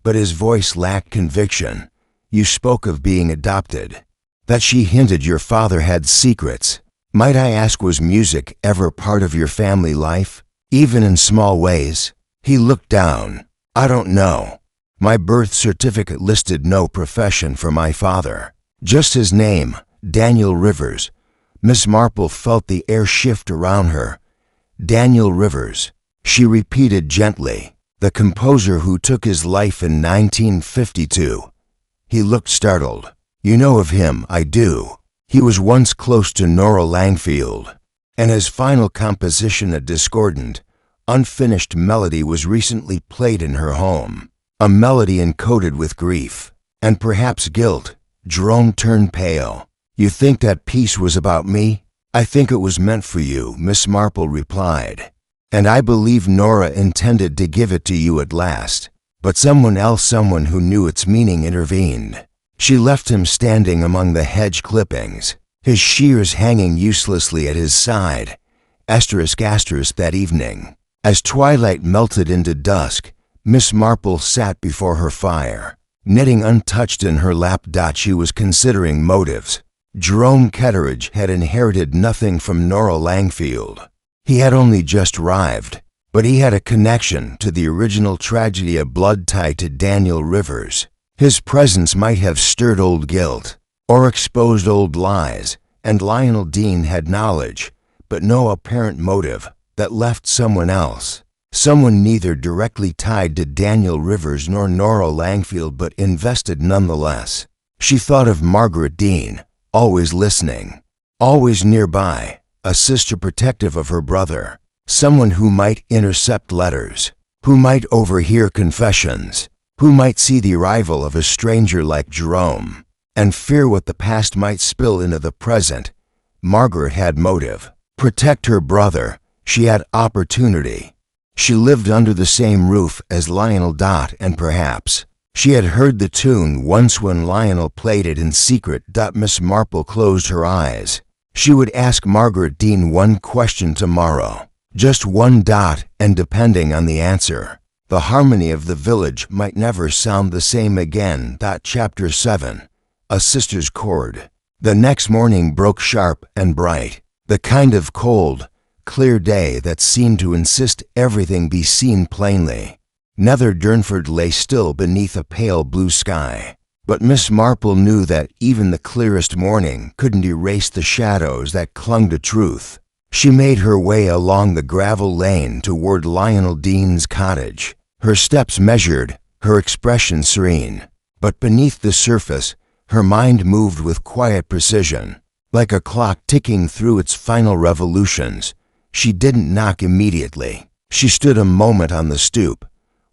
Speaker 1: But his voice lacked conviction. "You spoke of being adopted, that she hinted your father had secrets. Might I ask, was music ever part of your family life, even in small ways?" He looked down. "I don't know. My birth certificate listed no profession for my father, just his name, Daniel Rivers." Miss Marple felt the air shift around her. "Daniel Rivers," she repeated gently, "the composer who took his life in 1952. He looked startled. "You know of him?" "I do. He was once close to Nora Langfield, and his final composition, a discordant, unfinished melody, was recently played in her home. A melody encoded with grief, and perhaps guilt." Jerome turned pale. "You think that piece was about me?" "I think it was meant for you," Miss Marple replied. "And I believe Nora intended to give it to you at last. But someone else, someone who knew its meaning, intervened." She left him standing among the hedge clippings, his shears hanging uselessly at his side. That evening, as twilight melted into dusk, Miss Marple sat before her fire, knitting untouched in her lap. She was considering motives. Jerome Ketteridge had inherited nothing from Nora Langfield. He had only just arrived, but he had a connection to the original tragedy, a blood tie to Daniel Rivers. His presence might have stirred old guilt, or exposed old lies, and Lionel Dean had knowledge, but no apparent motive, that left someone else. Someone neither directly tied to Daniel Rivers nor Nora Langfield, but invested nonetheless. She thought of Margaret Dean, always listening, always nearby, a sister protective of her brother, someone who might intercept letters, who might overhear confessions, who might see the arrival of a stranger like Jerome, and fear what the past might spill into the present. Margaret had motive. Protect her brother. She had opportunity. She lived under the same roof as Lionel. And perhaps she had heard the tune once when Lionel played it in secret. Miss Marple closed her eyes. She would ask Margaret Dean one question tomorrow, just one. And depending on the answer, the harmony of the village might never sound the same again. Chapter 7. A Sister's Chord. The next morning broke sharp and bright, the kind of cold, clear day that seemed to insist everything be seen plainly. Nether Durnford lay still beneath a pale blue sky, but Miss Marple knew that even the clearest morning couldn't erase the shadows that clung to truth. She made her way along the gravel lane toward Lionel Dean's cottage, her steps measured, her expression serene. But beneath the surface, her mind moved with quiet precision, like a clock ticking through its final revolutions. She didn't knock immediately. She stood a moment on the stoop,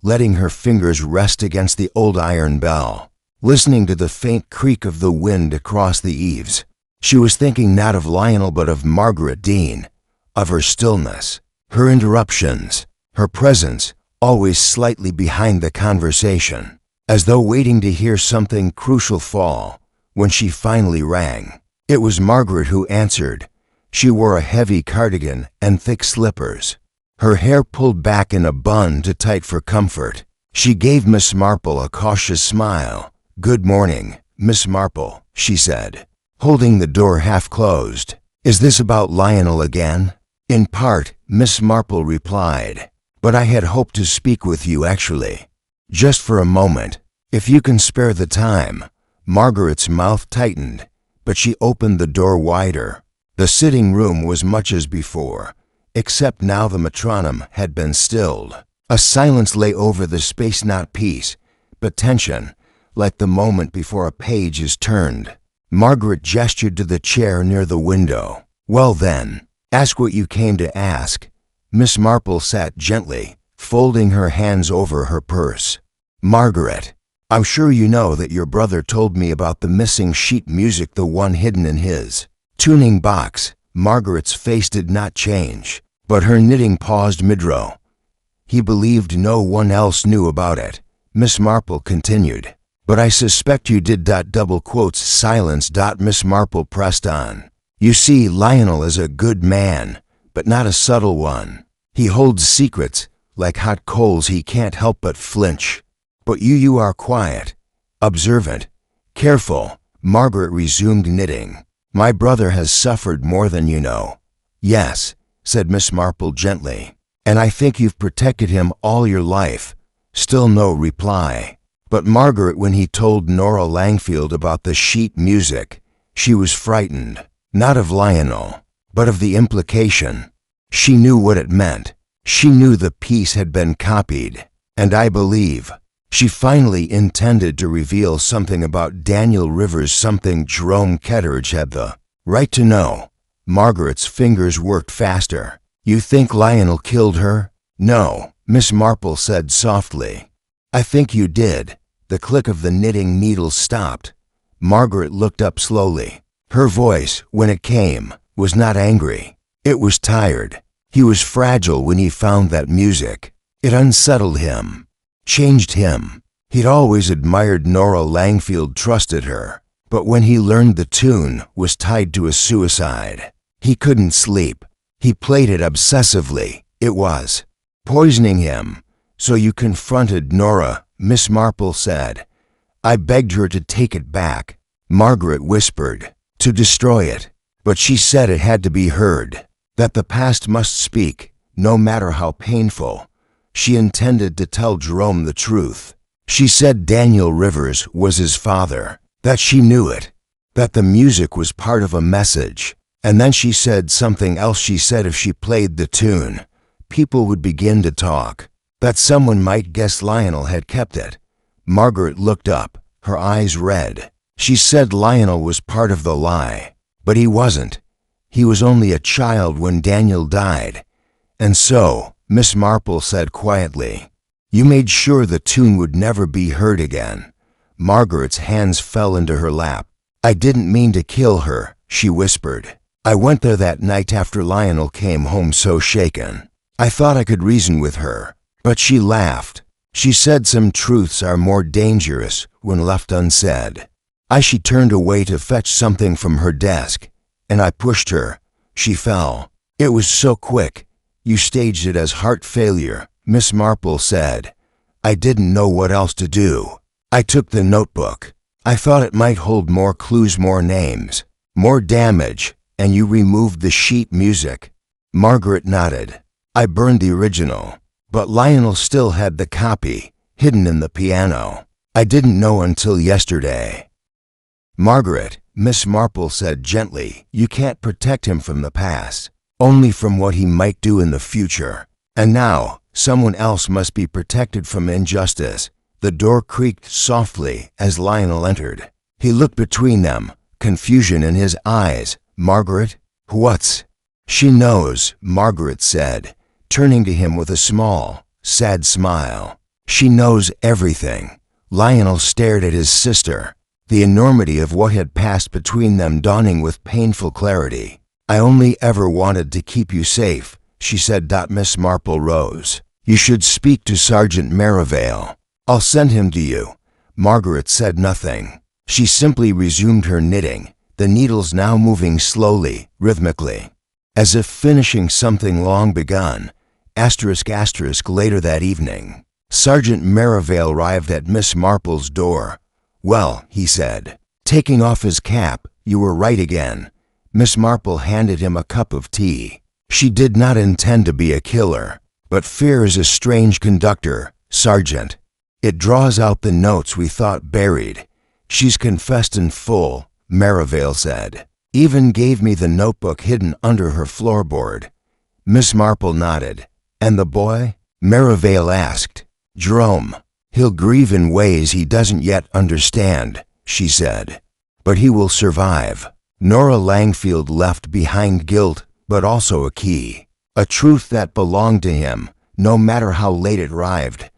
Speaker 1: letting her fingers rest against the old iron bell, listening to the faint creak of the wind across the eaves. She was thinking not of Lionel but of Margaret Dean, of her stillness, her interruptions, her presence, always slightly behind the conversation, as though waiting to hear something crucial fall. When she finally rang, it was Margaret who answered. She wore a heavy cardigan and thick slippers, her hair pulled back in a bun too tight for comfort. She gave Miss Marple a cautious smile. "Good morning, Miss Marple," she said, holding the door half closed. "Is this about Lionel again?" "In part," Miss Marple replied, "but I had hoped to speak with you actually. Just for a moment, if you can spare the time." Margaret's mouth tightened, but she opened the door wider. The sitting room was much as before, except now the metronome had been stilled. A silence lay over the space, not peace, but tension, like the moment before a page is turned. Margaret gestured to the chair near the window. "Well then, ask what you came to ask." Miss Marple sat gently, folding her hands over her purse. "Margaret, I'm sure you know that your brother told me about the missing sheet music, the one hidden in his tuning box." Margaret's face did not change, but her knitting paused mid-row. "He believed no one else knew about it," Miss Marple continued. "But I suspect you did. Double quotes silence. Miss Marple pressed on. "You see, Lionel is a good man, but not a subtle one. He holds secrets like hot coals. He can't help but flinch. But you are quiet, observant, careful." Margaret resumed knitting. "My brother has suffered more than you know." "Yes," said Miss Marple gently, "and I think you've protected him all your life." Still no reply. But Margaret, when he told Nora Langfield about the sheet music, she was frightened, not of Lionel, but of the implication. She knew what it meant. She knew the piece had been copied, and I believe she finally intended to reveal something about Daniel Rivers, something Jerome Ketteridge had the right to know. Margaret's fingers worked faster. "You think Lionel killed her?" "No," Miss Marple said softly. "I think you did." The click of the knitting needle stopped. Margaret looked up slowly. Her voice, when it came, was not angry. It was tired. He was fragile when he found that music. It unsettled him, changed him. He'd always admired Nora Langfield, trusted her. But when he learned the tune was tied to a suicide, he couldn't sleep. He played it obsessively. It was poisoning him. "So you confronted Nora," Miss Marple said. "I begged her to take it back." Margaret whispered, "To destroy it." But she said it had to be heard, that the past must speak, no matter how painful. She intended to tell Jerome the truth. She said Daniel Rivers was his father, that she knew it, that the music was part of a message. And then she said something else. She said if she played the tune, people would begin to talk, that someone might guess Lionel had kept it. Margaret looked up, her eyes red. She said Lionel was part of the lie, but he wasn't. He was only a child when Daniel died. And so, Miss Marple said quietly, "You made sure the tune would never be heard again." Margaret's hands fell into her lap. "I didn't mean to kill her," she whispered. "I went there that night after Lionel came home so shaken. I thought I could reason with her, but she laughed. She said some truths are more dangerous when left unsaid." She turned away to fetch something from her desk, and I pushed her. She fell. "It was so quick. You staged it as heart failure," Miss Marple said. "I didn't know what else to do. I took the notebook. I thought it might hold more clues, more names, more damage, and you removed the sheet music." Margaret nodded. "I burned the original, but Lionel still had the copy, hidden in the piano. I didn't know until yesterday." "Margaret," Miss Marple said gently, "you can't protect him from the past, only from what he might do in the future. And now, someone else must be protected from injustice." The door creaked softly as Lionel entered. He looked between them, confusion in his eyes. "Margaret, what's—" "She knows," Margaret said, turning to him with a small, sad smile. "She knows everything." Lionel stared at his sister, the enormity of what had passed between them dawning with painful clarity. "I only ever wanted to keep you safe," she said. Miss Marple rose. "You should speak to Sergeant Merivale. I'll send him to you." Margaret said nothing. She simply resumed her knitting, the needles now moving slowly, rhythmically, as if finishing something long begun. Later that evening, Sergeant Merivale arrived at Miss Marple's door. "Well," he said, taking off his cap, "you were right again." Miss Marple handed him a cup of tea. "She did not intend to be a killer, but fear is a strange conductor, Sergeant. It draws out the notes we thought buried. She's confessed in full," Merivale said. "Even gave me the notebook hidden under her floorboard." Miss Marple nodded. "And the boy?" Merivale asked. "Jerome. He'll grieve in ways he doesn't yet understand," she said. "But he will survive." Nora Langfield left behind guilt, but also a key. A truth that belonged to him, no matter how late it arrived.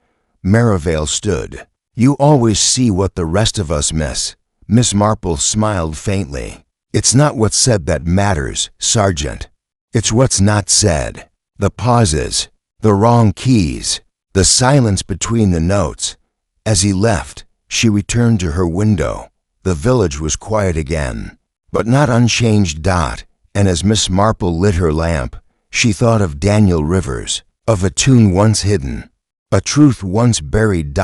Speaker 1: Merivale stood. "You always see what the rest of us miss." Miss Marple smiled faintly. "It's not what's said that matters, Sergeant. It's what's not said. The pauses, the wrong keys, the silence between the notes." As he left, she returned to her window. The village was quiet again, but not unchanged. And as Miss Marple lit her lamp, she thought of Daniel Rivers, of a tune once hidden, a truth once buried.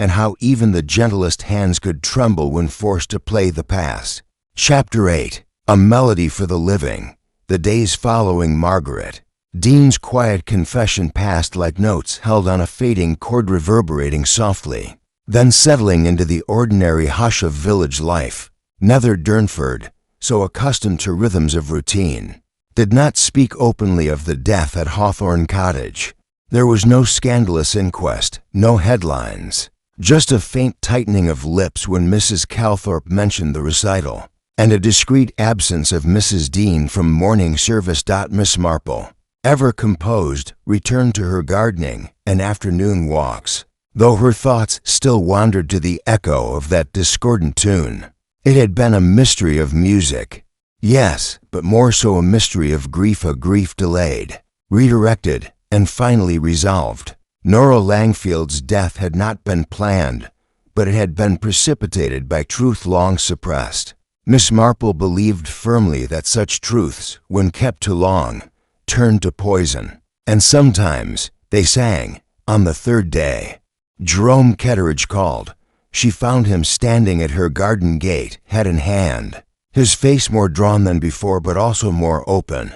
Speaker 1: And how even the gentlest hands could tremble when forced to play the pass. Chapter 8. A Melody for the Living. The days following Margaret. Dean's quiet confession passed like notes held on a fading chord, reverberating softly, then settling into the ordinary hush of village life. Nether Durnford, so accustomed to rhythms of routine, did not speak openly of the death at Hawthorne Cottage. There was no scandalous inquest, no headlines, just a faint tightening of lips when Mrs. Calthorpe mentioned the recital, and a discreet absence of Mrs. Dean from morning service. Miss Marple, ever composed, returned to her gardening and afternoon walks, though her thoughts still wandered to the echo of that discordant tune. It had been a mystery of music. Yes, but more so a mystery of grief, a grief delayed, redirected, and finally resolved. Nora Langfield's death had not been planned, but it had been precipitated by truth long suppressed. Miss Marple believed firmly that such truths, when kept too long, turned to poison. And sometimes, they sang, on the third day. Jerome Ketteridge called. She found him standing at her garden gate, head in hand, his face more drawn than before but also more open.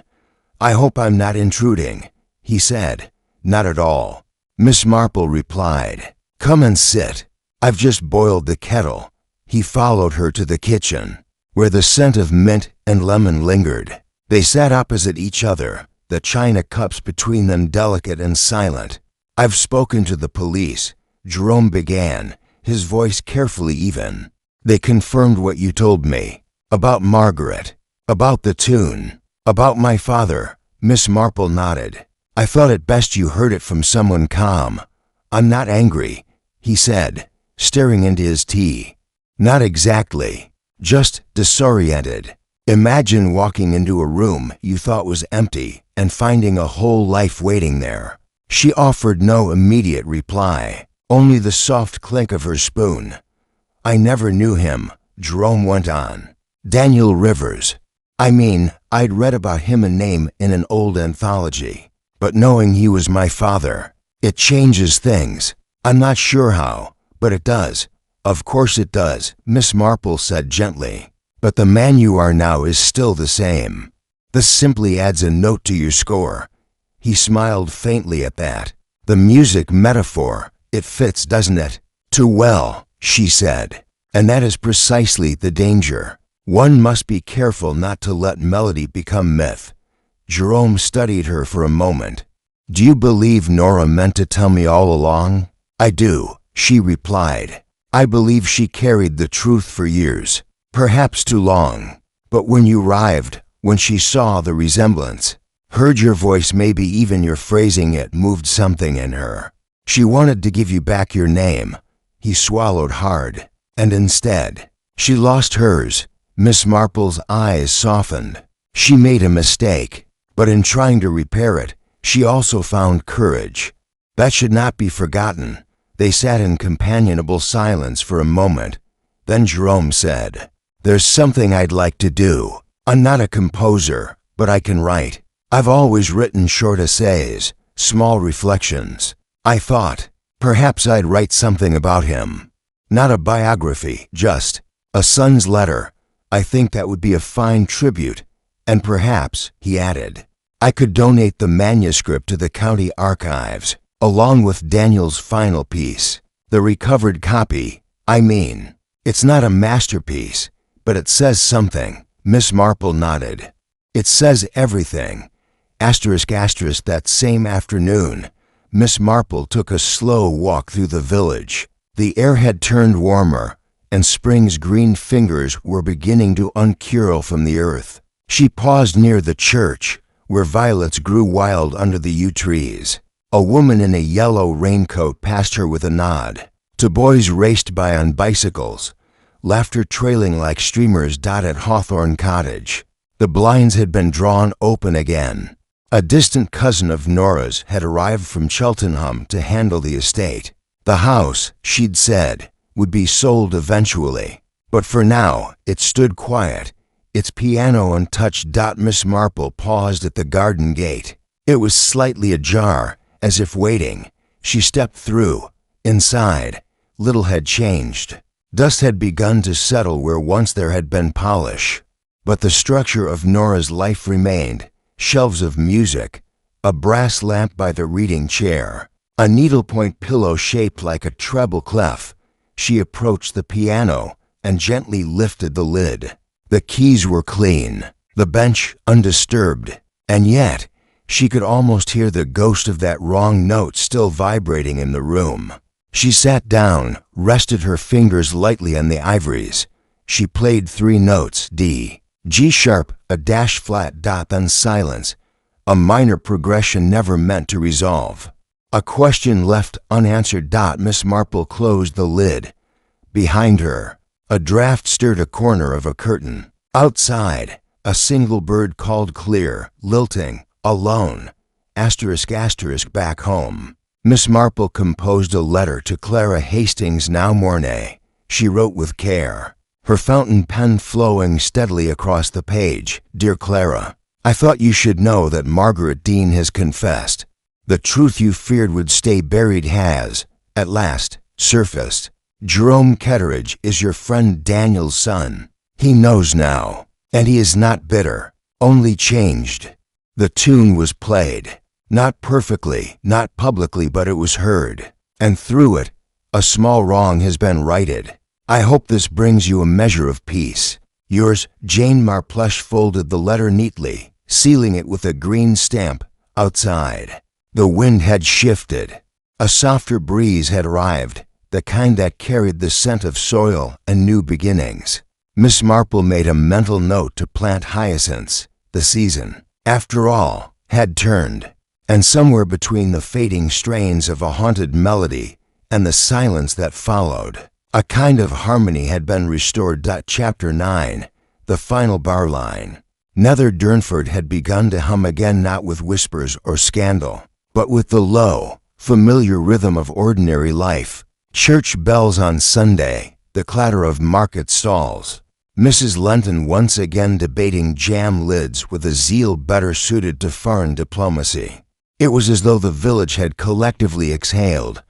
Speaker 1: "I hope I'm not intruding," he said. "Not at all," Miss Marple replied. "Come and sit. I've just boiled the kettle." He followed her to the kitchen, where the scent of mint and lemon lingered. They sat opposite each other, the china cups between them delicate and silent. "I've spoken to the police," Jerome began, his voice carefully even. "They confirmed what you told me. About Margaret. About the tune. About my father." Miss Marple nodded. "I thought it best you heard it from someone calm." "I'm not angry," he said, staring into his tea. "Not exactly. Just disoriented. Imagine walking into a room you thought was empty and finding a whole life waiting there." She offered no immediate reply, only the soft clink of her spoon. "I never knew him," Jerome went on. "Daniel Rivers. I mean, I'd read about him a name in an old anthology. But knowing he was my father, it changes things. I'm not sure how, but it does." "Of course it does," Miss Marple said gently. "But the man you are now is still the same. This simply adds a note to your score." He smiled faintly at that. "The music metaphor, it fits, doesn't it?" "Too well," she said. "And that is precisely the danger. One must be careful not to let melody become myth." Jerome studied her for a moment. "Do you believe Nora meant to tell me all along?" "I do," she replied. "I believe she carried the truth for years, perhaps too long. But when you arrived, when she saw the resemblance, heard your voice, maybe even your phrasing, it moved something in her. She wanted to give you back your name." He swallowed hard. "And instead, she lost hers." Miss Marple's eyes softened. "She made a mistake, but in trying to repair it, she also found courage. That should not be forgotten." They sat in companionable silence for a moment. Then Jerome said, "There's something I'd like to do. I'm not a composer, but I can write. I've always written short essays, small reflections. I thought, perhaps I'd write something about him. Not a biography, just a son's letter. I think that would be a fine tribute. And perhaps, he added, I could donate the manuscript to the county archives, along with Daniel's final piece. The recovered copy, I mean. It's not a masterpiece, but it says something. Miss Marple nodded. It says everything. Asterisk asterisk. That same afternoon, Miss Marple took a slow walk through the village. The air had turned warmer, and spring's green fingers were beginning to uncurl from the earth. She paused near the church, where violets grew wild under the yew trees. A woman in a yellow raincoat passed her with a nod. Two boys raced by on bicycles, laughter trailing like streamers dotted Hawthorne Cottage. The blinds had been drawn open again. A distant cousin of Nora's had arrived from Cheltenham to handle the estate. The house, she'd said, would be sold eventually, but for now it stood quiet, its piano untouched. Miss Marple paused at the garden gate. It was slightly ajar, as if waiting. She stepped through. Inside, little had changed. Dust had begun to settle where once there had been polish, but the structure of Nora's life remained. Shelves of music, a brass lamp by the reading chair, a needlepoint pillow shaped like a treble clef. She approached the piano and gently lifted the lid. The keys were clean, the bench undisturbed, and yet she could almost hear the ghost of that wrong note still vibrating in the room. She sat down, rested her fingers lightly on the ivories. She played 3 notes, D, G sharp, a dash flat, then silence, a minor progression never meant to resolve. A question left unanswered. Miss Marple closed the lid. Behind her, a draft stirred a corner of a curtain. Outside, a single bird called clear, lilting, alone, asterisk asterisk. Back home. Miss Marple composed a letter to Clara Hastings now Mornay. She wrote with care, her fountain pen flowing steadily across the page. Dear Clara, I thought you should know that Margaret Dean has confessed. The truth you feared would stay buried has, at last, surfaced. Jerome Ketteridge is your friend Daniel's son. He knows now, and he is not bitter, only changed. The tune was played, not perfectly, not publicly, but it was heard, and through it, a small wrong has been righted. I hope this brings you a measure of peace. Yours, Jane Marple. Folded the letter neatly, sealing it with a green stamp. Outside, the wind had shifted. A softer breeze had arrived, the kind that carried the scent of soil and new beginnings. Miss Marple made a mental note to plant hyacinths. The season, after all, had turned, and somewhere between the fading strains of a haunted melody and the silence that followed, a kind of harmony had been restored. Chapter 9, the final bar line. Nether Durnford had begun to hum again, not with whispers or scandal, but with the low, familiar rhythm of ordinary life. Church bells on Sunday, the clatter of market stalls. Mrs. Lenton once again debating jam lids with a zeal better suited to foreign diplomacy. It was as though the village had collectively exhaled,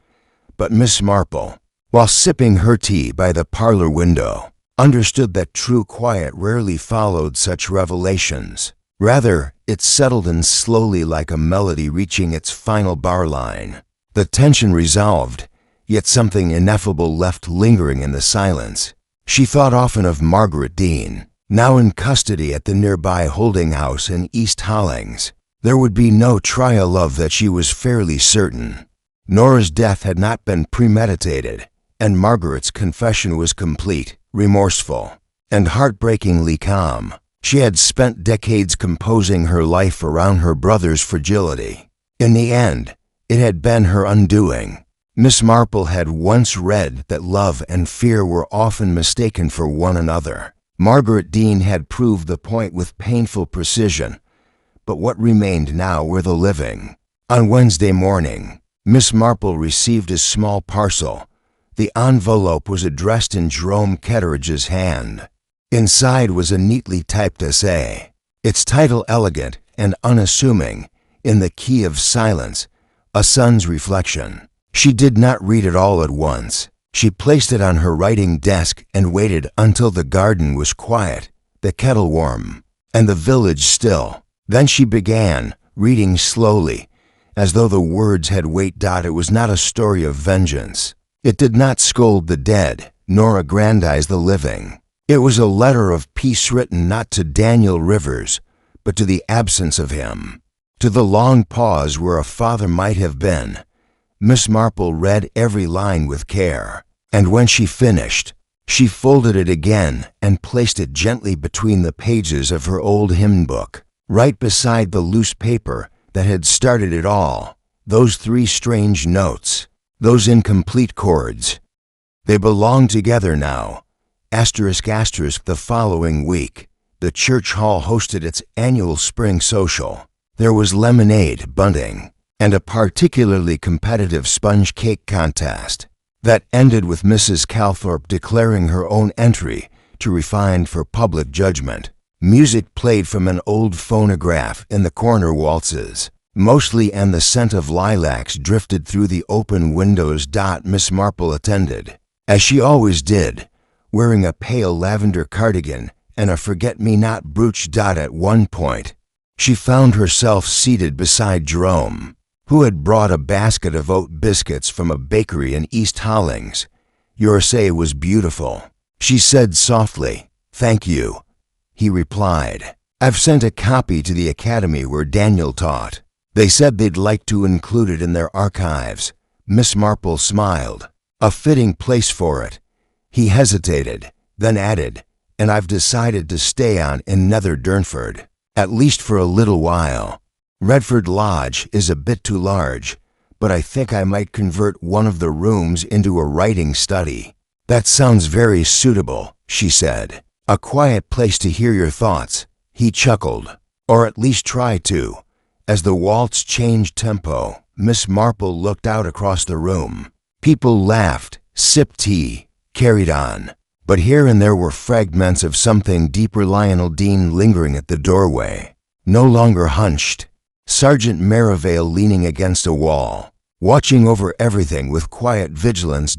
Speaker 1: but Miss Marple, while sipping her tea by the parlor window, understood that true quiet rarely followed such revelations. Rather, it settled in slowly like a melody reaching its final bar line. The tension resolved, yet something ineffable left lingering in the silence. She thought often of Margaret Dean, now in custody at the nearby holding house in East Hollings. There would be no trial, of that she was fairly certain. Nora's death had not been premeditated, and Margaret's confession was complete, remorseful, and heartbreakingly calm. She had spent decades composing her life around her brother's fragility. In the end, it had been her undoing. Miss Marple had once read that love and fear were often mistaken for one another. Margaret Dean had proved the point with painful precision, but what remained now were the living. On Wednesday morning, Miss Marple received a small parcel. The envelope was addressed in Jerome Ketteridge's hand. Inside was a neatly typed essay, its title elegant and unassuming, In the Key of Silence, A Son's Reflection. She did not read it all at once. She placed it on her writing desk and waited until the garden was quiet, the kettle warm, and the village still. Then she began, reading slowly, as though the words had weight. It was not a story of vengeance. It did not scold the dead, nor aggrandize the living. It was a letter of peace written not to Daniel Rivers, but to the absence of him, to the long pause where a father might have been. Miss Marple read every line with care, and when she finished, she folded it again and placed it gently between the pages of her old hymn book, right beside the loose paper that had started it all, those 3 strange notes, those incomplete chords. They belonged together now. The following week, the church hall hosted its annual spring social. There was lemonade, bunting, and a particularly competitive sponge cake contest that ended with Mrs. Calthorpe declaring her own entry to refined for public judgment. Music played from an old phonograph in the corner waltzes, mostly, and the scent of lilacs drifted through the open windows. Miss Marple attended, as she always did, wearing a pale lavender cardigan and a forget-me-not brooch. At one point, she found herself seated beside Jerome, who had brought a basket of oat biscuits from a bakery in East Hollings. "Your essay was beautiful," she said softly. "Thank you," he replied. "I've sent a copy to the academy where Daniel taught. They said they'd like to include it in their archives." Miss Marple smiled. "A fitting place for it." He hesitated, then added, "And I've decided to stay on in Nether Durnford, at least for a little while. Redford Lodge is a bit too large, but I think I might convert one of the rooms into a writing study." "That sounds very suitable," she said. "A quiet place to hear your thoughts." He chuckled, or at least tried to. As the waltz changed tempo, Miss Marple looked out across the room. People laughed, sipped tea, carried on, but here and there were fragments of something deeper. Lionel Dean lingering at the doorway, no longer hunched. Sergeant Merivale leaning against a wall, watching over everything with quiet vigilance.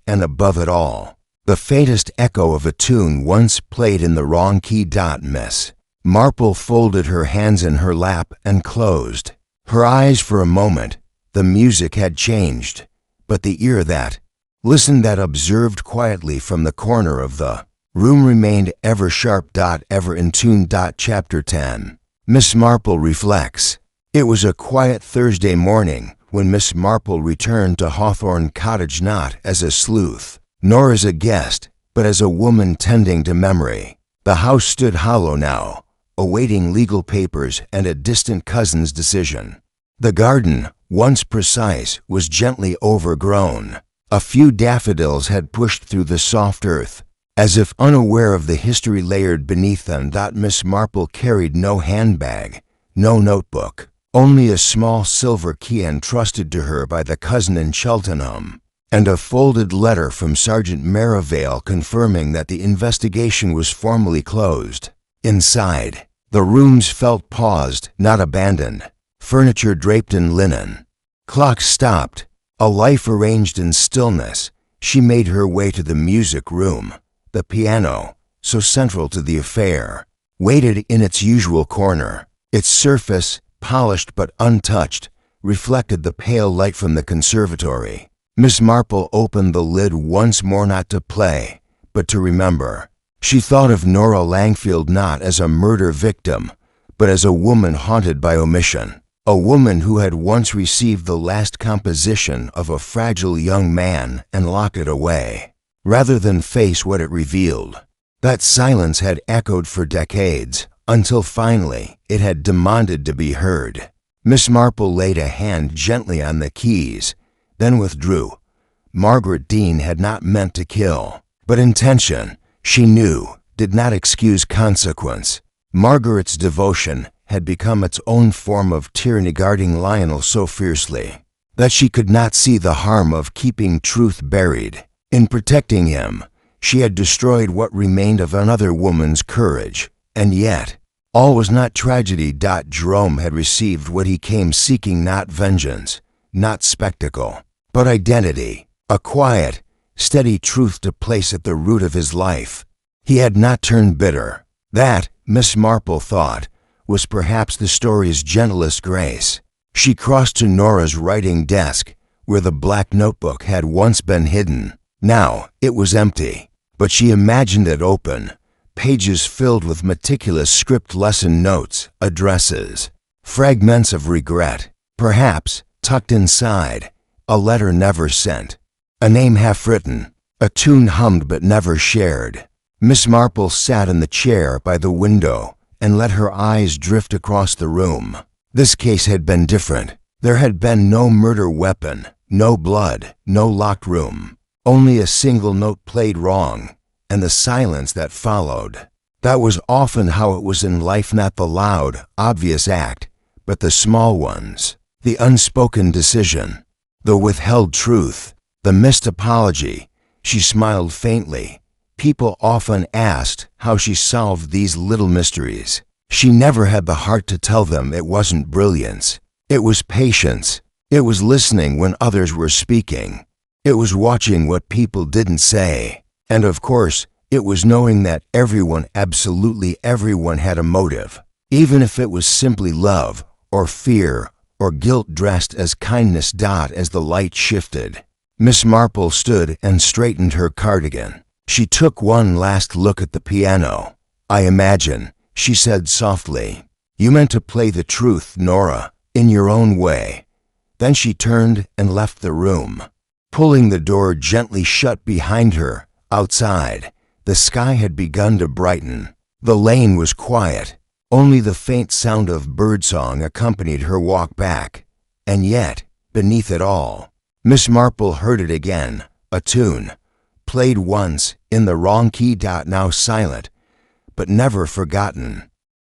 Speaker 1: And above it all, the faintest echo of a tune once played in the wrong key. Miss Marple folded her hands in her lap and closed her eyes for a moment. The music had changed, but the ear that listened, that observed quietly from the corner of the room, remained ever sharp. Ever in tune. Chapter 10. Miss Marple reflects. It was a quiet Thursday morning when Miss Marple returned to Hawthorne Cottage, not as a sleuth, nor as a guest, but as a woman tending to memory. The house stood hollow now, awaiting legal papers and a distant cousin's decision. The garden, once precise, was gently overgrown. A few daffodils had pushed through the soft earth, as if unaware of the history layered beneath them. Miss Marple carried no handbag, no notebook, only a small silver key entrusted to her by the cousin in Cheltenham, and a folded letter from Sergeant Merivale confirming that the investigation was formally closed. Inside, the rooms felt paused, not abandoned. Furniture draped in linen. Clocks stopped. A life arranged in stillness. She made her way to the music room. The piano, so central to the affair, waited in its usual corner. Its surface, polished but untouched, reflected the pale light from the conservatory. Miss Marple opened the lid once more, not to play, but to remember. She thought of Nora Langfield not as a murder victim, but as a woman haunted by omission. A woman who had once received the last composition of a fragile young man and locked it away, rather than face what it revealed. That silence had echoed for decades, until finally it had demanded to be heard. Miss Marple laid a hand gently on the keys, then withdrew. Margaret Dean had not meant to kill, but intention, she knew, did not excuse consequence. Margaret's devotion had become its own form of tyranny, guarding Lionel so fiercely that she could not see the harm of keeping truth buried. In protecting him, she had destroyed what remained of another woman's courage. And yet, all was not tragedy. Jerome had received what he came seeking, not vengeance, not spectacle, but identity. A quiet, steady truth to place at the root of his life. He had not turned bitter. That, Miss Marple thought, was perhaps the story's gentlest grace. She crossed to Nora's writing desk, where the black notebook had once been hidden. Now it was empty, but she imagined it open, pages filled with meticulous script lesson notes, addresses, fragments of regret, perhaps, tucked inside, a letter never sent, a name half written, a tune hummed but never shared. Miss Marple sat in the chair by the window and let her eyes drift across the room. This case had been different. There had been no murder weapon, no blood, no locked room. Only a single note played wrong, and the silence that followed. That was often how it was in life, not the loud, obvious act, but the small ones, the unspoken decision, the withheld truth, the missed apology. She smiled faintly. People often asked how she solved these little mysteries. She never had the heart to tell them it wasn't brilliance. It was patience. It was listening when others were speaking. It was watching what people didn't say. And of course, it was knowing that everyone, absolutely everyone, had a motive, even if it was simply love or fear or guilt dressed as kindness. As the light shifted, Miss Marple stood and straightened her cardigan. She took one last look at the piano. "I imagine," she said softly, "you meant to play the truth, Nora, in your own way." Then she turned and left the room, pulling the door gently shut behind her. Outside, the sky had begun to brighten. The lane was quiet. Only the faint sound of birdsong accompanied her walk back. And yet, beneath it all, Miss Marple heard it again, a tune, played once in the wrong key. Now silent, but never forgotten.